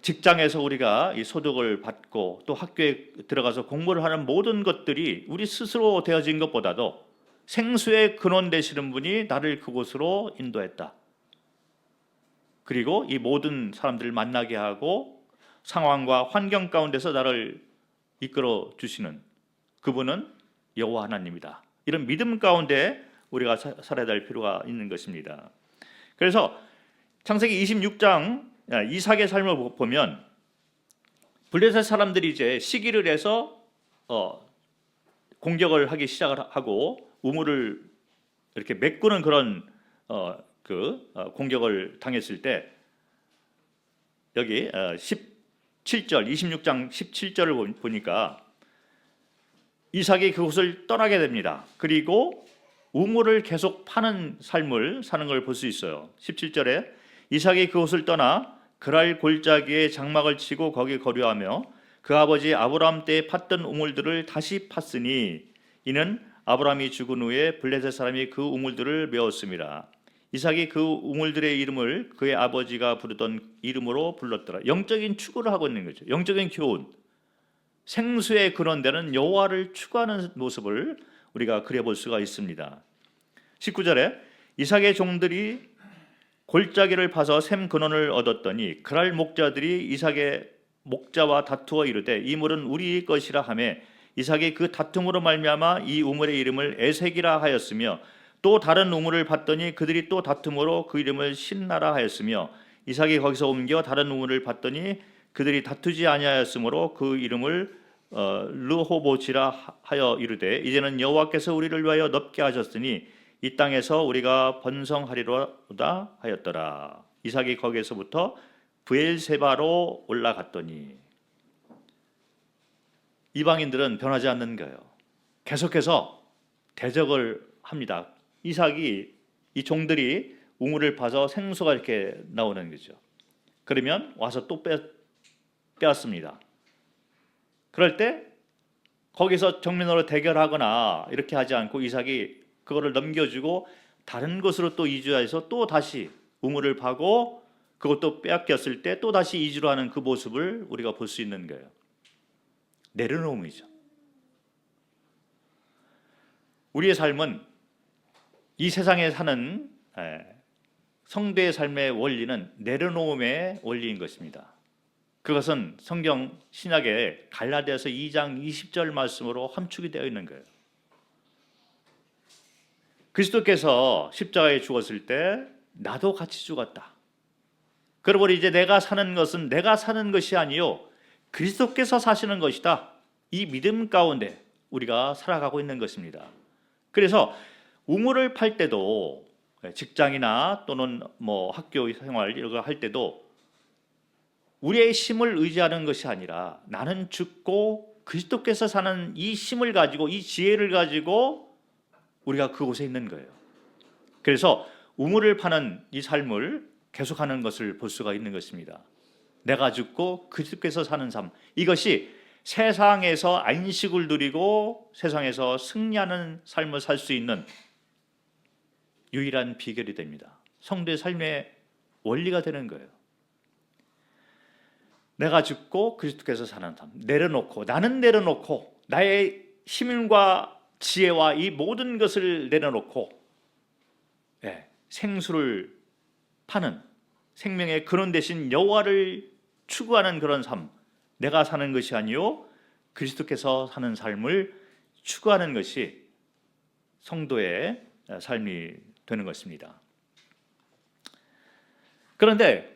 직장에서 우리가 이 소득을 받고 또 학교에 들어가서 공부를 하는 모든 것들이 우리 스스로 되어진 것보다도 생수의 근원 되시는 분이 나를 그곳으로 인도했다. 그리고 이 모든 사람들을 만나게 하고 상황과 환경 가운데서 나를 이끌어 주시는 그분은 여호와 하나님이다. 이런 믿음 가운데 우리가 살아야 될 필요가 있는 것입니다. 그래서 창세기 26장 이삭의 삶을 보면 블레셋 사람들이 이제 시기를 해서 공격을 하기 시작을 하고 우물을 이렇게 메꾸는 그런 공격을 당했을 때 여기 17절 26장 17절을 보니까 이삭이 그곳을 떠나게 됩니다. 그리고 우물을 계속 파는 삶을 사는 걸 볼 수 있어요. 17절에 이삭이 그곳을 떠나 그랄 골짜기에 장막을 치고 거기 거류하며 그 아버지 아브라함 때에 팠던 우물들을 다시 팠으니 이는 아브라함이 죽은 후에 블레셋 사람이 그 우물들을 메웠습니다. 이삭이 그 우물들의 이름을 그의 아버지가 부르던 이름으로 불렀더라. 영적인 추구를 하고 있는 거죠. 영적인 교훈, 생수의 근원되는 여호와를 추구하는 모습을 우리가 그려볼 수가 있습니다. 19절에 이삭의 종들이 골짜기를 파서 샘 근원을 얻었더니 그랄 목자들이 이삭의 목자와 다투어 이르되 이 물은 우리 것이라 하며 이삭이 그 다툼으로 말미암아 이 우물의 이름을 에색이라 하였으며 또 다른 우물을 봤더니 그들이 또 다툼으로 그 이름을 신나라 하였으며 이삭이 거기서 옮겨 다른 우물을 봤더니 그들이 다투지 아니하였으므로 그 이름을 르호보치라 하여 이르되 이제는 여호와께서 우리를 위하여 넓게 하셨으니 이 땅에서 우리가 번성하리로다 하였더라. 이삭이 거기에서부터 브엘세바로 올라갔더니 이방인들은 변하지 않는 거예요. 계속해서 대적을 합니다. 이삭이 이 종들이 우물을 파서 생수가 이렇게 나오는 거죠. 그러면 와서 또 빼앗습니다. 그럴 때 거기서 정면으로 대결하거나 이렇게 하지 않고 이삭이 그거를 넘겨주고 다른 곳으로 또 이주해서 또 다시 우물을 파고 그것도 빼앗겼을 때 또 다시 이주를 하는 그 모습을 우리가 볼 수 있는 거예요. 내려놓음이죠. 우리의 삶은 이 세상에 사는 성도의 삶의 원리는 내려놓음의 원리인 것입니다. 그것은 성경 신약의 갈라디아서 2장 20절 말씀으로 함축이 되어 있는 거예요. 그리스도께서 십자가에 죽었을 때 나도 같이 죽었다. 그러므로 이제 내가 사는 것은 내가 사는 것이 아니요 그리스도께서 사시는 것이다. 이 믿음 가운데 우리가 살아가고 있는 것입니다. 그래서 우물을 팔 때도 직장이나 또는 학교 생활 이런 거 할 때도 우리의 힘을 의지하는 것이 아니라 나는 죽고 그리스도께서 사는 이 힘을 가지고 이 지혜를 가지고 우리가 그곳에 있는 거예요. 그래서 우물을 파는 이 삶을 계속하는 것을 볼 수가 있는 것입니다. 내가 죽고 그리스도께서 사는 삶, 이것이 세상에서 안식을 누리고 세상에서 승리하는 삶을 살 수 있는 유일한 비결이 됩니다. 성도의 삶의 원리가 되는 거예요. 내가 죽고 그리스도께서 사는 삶, 내려놓고 나는 내려놓고 나의 힘과 지혜와 이 모든 것을 내려놓고 생수를 파는 생명의 근원 되신 여호와를 추구하는 그런 삶, 내가 사는 것이 아니요 그리스도께서 사는 삶을 추구하는 것이 성도의 삶이 되는 것입니다. 그런데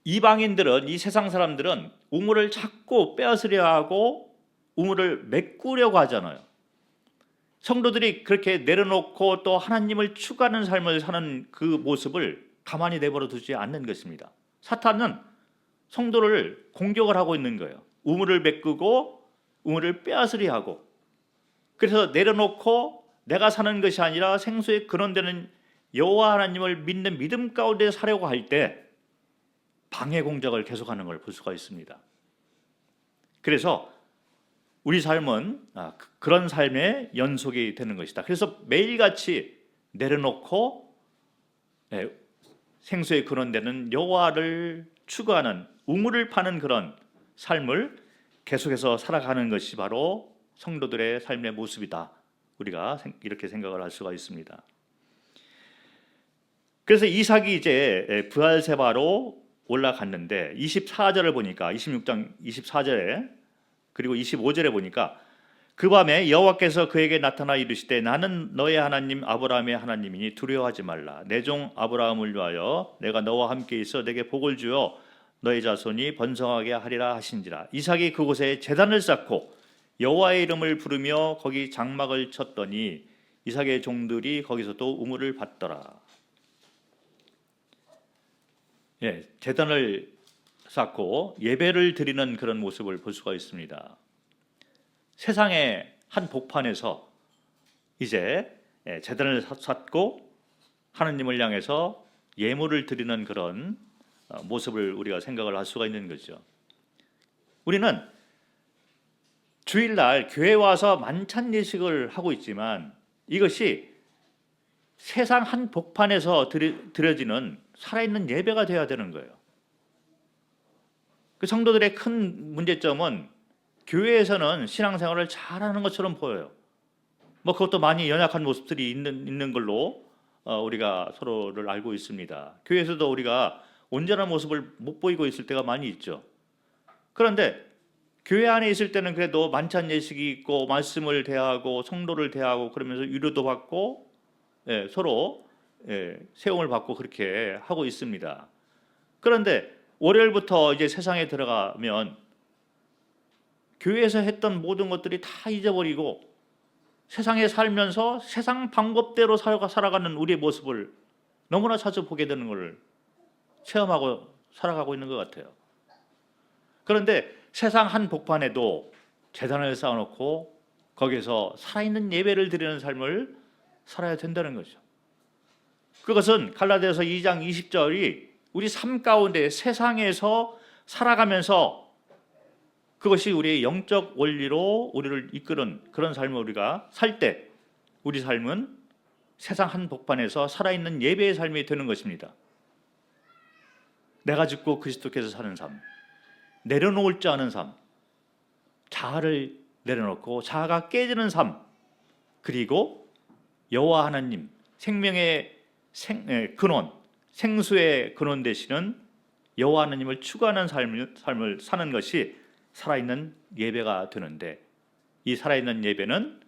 이방인들은, 이 세상 사람들은 우물을 자꾸 빼앗으려 하고 우물을 메꾸려고 하잖아요. 성도들이 그렇게 내려놓고 또 하나님을 추구하는 삶을 사는 그 모습을 가만히 내버려 두지 않는 것입니다. 사탄은 성도를 공격을 하고 있는 거예요. 우물을 메꾸고 우물을 빼앗으려 하고, 그래서 내려놓고 내가 사는 것이 아니라 생수의 근원되는 여호와 하나님을 믿는 믿음 가운데 살려고 할 때 방해 공작을 계속하는 걸 볼 수가 있습니다. 그래서 우리 삶은 그런 삶의 연속이 되는 것이다. 그래서 매일같이 내려놓고 생수의 근원되는 여호와를 추구하는, 우물을 파는 그런 삶을 계속해서 살아가는 것이 바로 성도들의 삶의 모습이다. 우리가 이렇게 생각을 할 수가 있습니다. 그래서 이삭이 이제 브알세바로 올라갔는데 24절을 보니까, 26장 24절에 그리고 25절에 보니까 그 밤에 여호와께서 그에게 나타나 이르시되 나는 너의 하나님 아브라함의 하나님이니 두려워하지 말라. 내 종 아브라함을 위하여 내가 너와 함께 있어 내게 복을 주어 너의 자손이 번성하게 하리라 하신지라. 이삭이 그곳에 제단을 쌓고 여호와의 이름을 부르며 거기 장막을 쳤더니 이삭의 종들이 거기서 또 우물을 받더라. 제단을 쌓고 예배를 드리는 그런 모습을 볼 수가 있습니다. 세상의 한 복판에서 이제 제단을 쌓고 하나님을 향해서 예물을 드리는 그런 모습을 우리가 생각을 할 수가 있는 거죠. 우리는 주일날 교회 와서 만찬 예식을 하고 있지만 이것이 세상 한 복판에서 드려지는 살아있는 예배가 되어야 되는 거예요. 그 성도들의 큰 문제점은 교회에서는 신앙생활을 잘하는 것처럼 보여요. 그것도 많이 연약한 모습들이 있는 걸로 우리가 서로를 알고 있습니다. 교회에서도 우리가 온전한 모습을 못 보이고 있을 때가 많이 있죠. 그런데 교회 안에 있을 때는 그래도 만찬 예식이 있고 말씀을 대하고 성도를 대하고 그러면서 위로도 받고 서로 세움을 받고 그렇게 하고 있습니다. 그런데 월요일부터 이제 세상에 들어가면 교회에서 했던 모든 것들이 다 잊어버리고 세상에 살면서 세상 방법대로 살아가는 우리의 모습을 너무나 자주 보게 되는 걸 체험하고 살아가고 있는 것 같아요. 그런데 세상 한 복판에도 제단을 쌓아놓고 거기서 살아있는 예배를 드리는 삶을 살아야 된다는 거죠. 그것은 갈라디아서 2장 20절이 우리 삶 가운데 세상에서 살아가면서 그것이 우리의 영적 원리로 우리를 이끄는 그런 삶을 우리가 살 때 우리 삶은 세상 한 복판에서 살아있는 예배의 삶이 되는 것입니다. 내가 죽고 그리스도께서 사는 삶, 내려놓을 줄 아는 삶, 자아를 내려놓고 자아가 깨지는 삶, 그리고 여호와 하나님, 생명의 근원, 생수의 근원 되시는 여호와 하나님을 추구하는 삶을 사는 것이 살아있는 예배가 되는데, 이 살아있는 예배는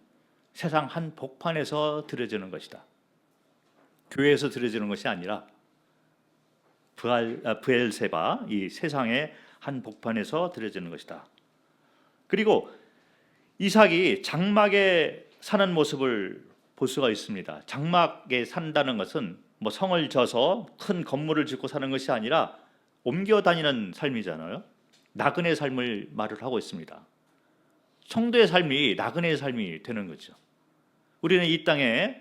세상 한 복판에서 드려지는 것이다. 교회에서 드려지는 것이 아니라 브엘세바, 이 세상의 한 복판에서 드려지는 것이다. 그리고 이삭이 장막에 사는 모습을 볼 수가 있습니다. 장막에 산다는 것은 성을 져서 큰 건물을 짓고 사는 것이 아니라 옮겨 다니는 삶이잖아요. 나그네 삶을 말을 하고 있습니다. 성도의 삶이 나그네의 삶이 되는 거죠. 우리는 이 땅에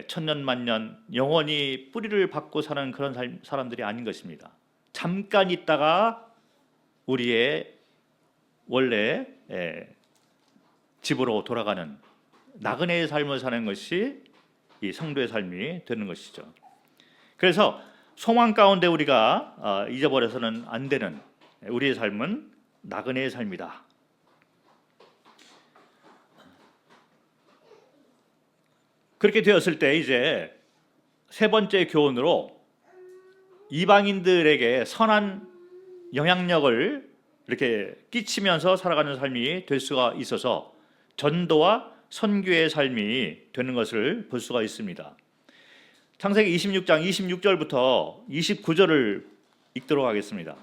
천년 만년 영원히 뿌리를 받고 사는 그런 사람들이 아닌 것입니다. 잠깐 있다가 우리의 원래 집으로 돌아가는 나그네의 삶을 사는 것이 이 성도의 삶이 되는 것이죠. 그래서 소망 가운데 우리가 잊어버려서는 안 되는 우리의 삶은 나그네의 삶이다. 그렇게 되었을 때 이제 세 번째 교훈으로 이방인들에게 선한 영향력을 이렇게 끼치면서 살아가는 삶이 될 수가 있어서 전도와 선교의 삶이 되는 것을 볼 수가 있습니다. 창세기 26장 26절부터 29절을 읽도록 하겠습니다.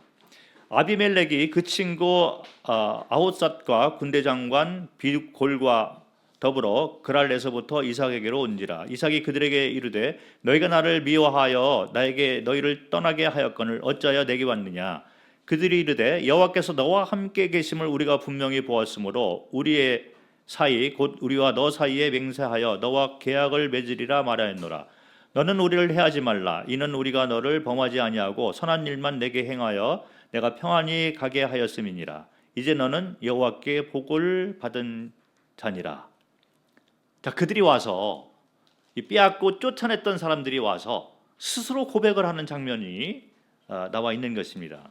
아비멜렉이 그 친구 아웃삿과 군대장관 비골과 더불어 그랄에서부터 이삭에게로 온지라. 이삭이 그들에게 이르되 너희가 나를 미워하여 나에게 너희를 떠나게 하였거늘 어찌하여 내게 왔느냐. 그들이 이르되 여호와께서 너와 함께 계심을 우리가 분명히 보았으므로 우리의 사이 곧 우리와 너 사이에 맹세하여 너와 계약을 맺으리라 말하였노라. 너는 우리를 해하지 말라. 이는 우리가 너를 범하지 아니하고 선한 일만 내게 행하여 내가 평안히 가게 하였음이니라. 이제 너는 여호와께 복을 받은 자니라. 자, 그들이 와서 이 빼앗고 쫓아냈던 사람들이 와서 스스로 고백을 하는 장면이 나와 있는 것입니다.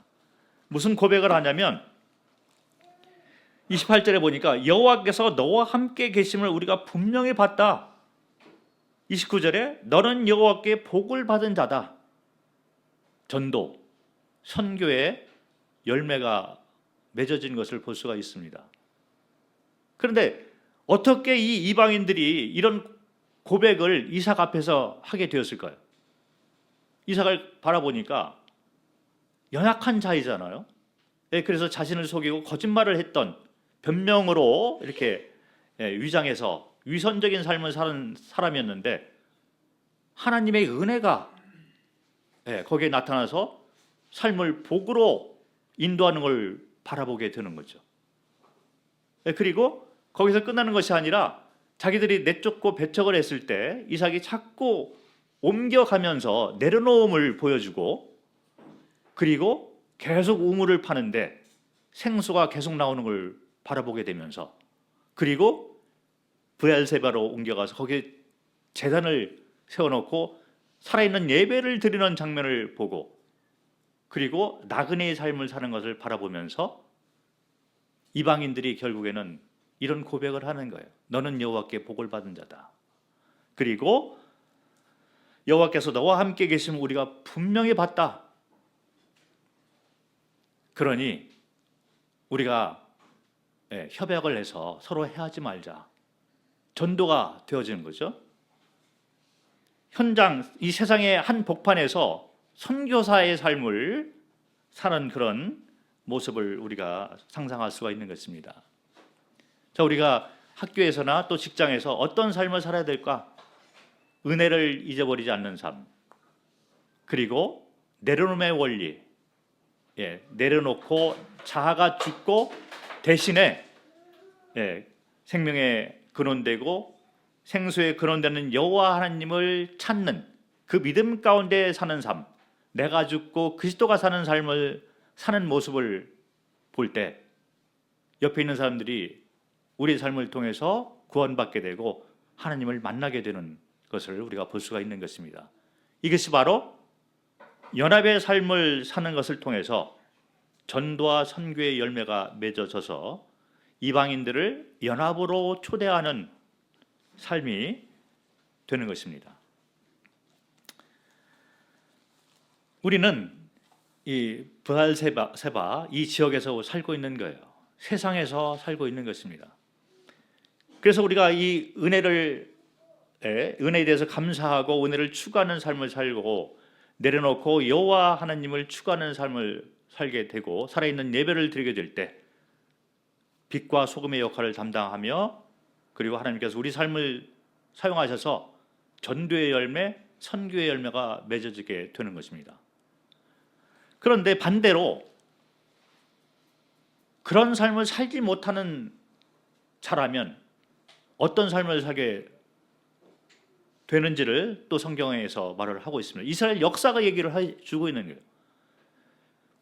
무슨 고백을 하냐면 28절에 보니까 여호와께서 너와 함께 계심을 우리가 분명히 봤다. 29절에 너는 여호와께 복을 받은 자다. 전도, 선교의 열매가 맺어진 것을 볼 수가 있습니다. 그런데 어떻게 이 이방인들이 이런 고백을 이삭 앞에서 하게 되었을까요? 이삭을 바라보니까 연약한 자이잖아요. 그래서 자신을 속이고 거짓말을 했던 변명으로 이렇게 위장해서 위선적인 삶을 사는 사람이었는데 하나님의 은혜가 거기에 나타나서 삶을 복으로 인도하는 걸 바라보게 되는 거죠. 그리고 거기서 끝나는 것이 아니라 자기들이 내쫓고 배척을 했을 때 이삭이 자꾸 옮겨가면서 내려놓음을 보여주고 그리고 계속 우물을 파는데 생수가 계속 나오는 걸 바라보게 되면서 그리고 브엘세바로 옮겨가서 거기에 제단을 세워놓고 살아있는 예배를 드리는 장면을 보고 그리고 나그네의 삶을 사는 것을 바라보면서 이방인들이 결국에는 이런 고백을 하는 거예요. 너는 여호와께 복을 받은 자다. 그리고 여호와께서 너와 함께 계시면 우리가 분명히 봤다. 그러니 우리가 협약을 해서 서로 해하지 말자. 전도가 되어지는 거죠. 현장 이 세상의 한 복판에서 선교사의 삶을 사는 그런 모습을 우리가 상상할 수가 있는 것입니다. 자, 우리가 학교에서나 또 직장에서 어떤 삶을 살아야 될까? 은혜를 잊어버리지 않는 삶, 그리고 내려놓음의 원리, 내려놓고 자아가 죽고 대신에 생명의 근원되고 생수의 근원되는 여호와 하나님을 찾는 그 믿음 가운데 사는 삶, 내가 죽고 그리스도가 사는 삶을 사는 모습을 볼 때 옆에 있는 사람들이 우리의 삶을 통해서 구원받게 되고 하나님을 만나게 되는 것을 우리가 볼 수가 있는 것입니다. 이것이 바로 연합의 삶을 사는 것을 통해서 전도와 선교의 열매가 맺어져서 이방인들을 연합으로 초대하는 삶이 되는 것입니다. 우리는 이 브알세바 이 지역에서 살고 있는 거예요. 세상에서 살고 있는 것입니다. 그래서 우리가 이 은혜에 대해서 감사하고 은혜를 추구하는 삶을 살고 내려놓고 여호와 하나님을 추구하는 삶을 살게 되고 살아있는 예배를 드리게 될 때 빛과 소금의 역할을 담당하며 그리고 하나님께서 우리 삶을 사용하셔서 전도의 열매, 선교의 열매가 맺어지게 되는 것입니다. 그런데 반대로 그런 삶을 살지 못하는 자라면 어떤 삶을 살게 되는지를 또 성경에서 말을 하고 있습니다. 이스라엘 역사가 얘기를 해주고 있는 거예요.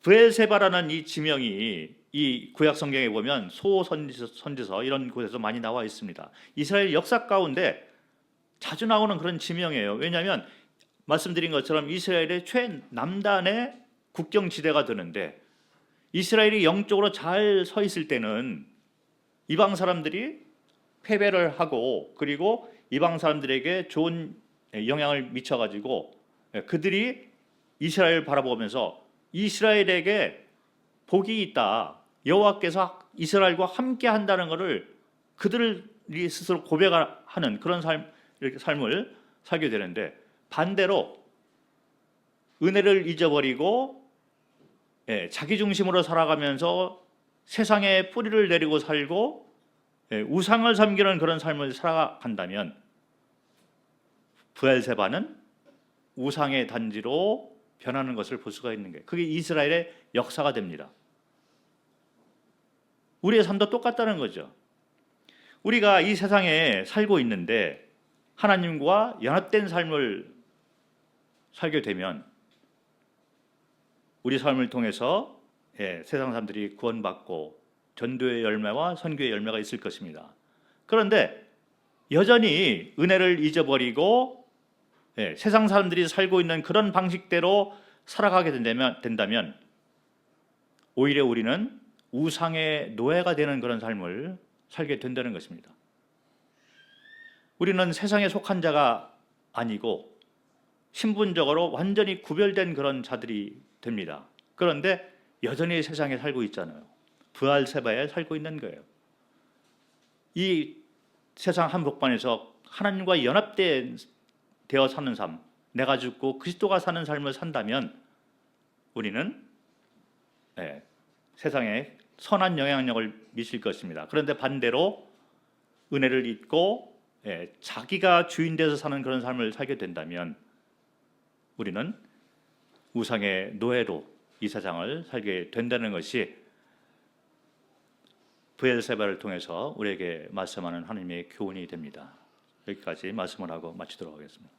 브엘세바라는 이 지명이 이 구약 성경에 보면 소선지서 이런 곳에서 많이 나와 있습니다. 이스라엘 역사 가운데 자주 나오는 그런 지명이에요. 왜냐하면 말씀드린 것처럼 이스라엘의 최남단의 국경지대가 되는데 이스라엘이 영적으로 잘 서 있을 때는 이방 사람들이 패배를 하고 그리고 이방 사람들에게 좋은 영향을 미쳐가지고 그들이 이스라엘을 바라보면서 이스라엘에게 복이 있다, 여호와께서 이스라엘과 함께 한다는 것을 그들이 스스로 고백하는 그런 삶을 살게 되는데, 반대로 은혜를 잊어버리고 자기 중심으로 살아가면서 세상에 뿌리를 내리고 살고 우상을 섬기는 그런 삶을 살아간다면 브엘세바는 우상의 단지로 변하는 것을 볼 수가 있는 거예요. 그게 이스라엘의 역사가 됩니다. 우리의 삶도 똑같다는 거죠. 우리가 이 세상에 살고 있는데 하나님과 연합된 삶을 살게 되면 우리 삶을 통해서 세상 사람들이 구원받고 전도의 열매와 선교의 열매가 있을 것입니다. 그런데 여전히 은혜를 잊어버리고 세상 사람들이 살고 있는 그런 방식대로 살아가게 된다면 오히려 우리는 우상의 노예가 되는 그런 삶을 살게 된다는 것입니다. 우리는 세상에 속한 자가 아니고 신분적으로 완전히 구별된 그런 자들이 됩니다. 그런데 여전히 세상에 살고 있잖아요. 브알세바에 살고 있는 거예요. 이 세상 한복판에서 하나님과 연합되어 사는 삶, 내가 죽고 그리스도가 사는 삶을 산다면 우리는 세상에 선한 영향력을 미칠 것입니다. 그런데 반대로 은혜를 잊고 자기가 주인 돼서 사는 그런 삶을 살게 된다면 우리는 우상의 노예로 이 세상을 살게 된다는 것이 브엘세바를 통해서 우리에게 말씀하는 하나님의 교훈이 됩니다. 여기까지 말씀을 하고 마치도록 하겠습니다.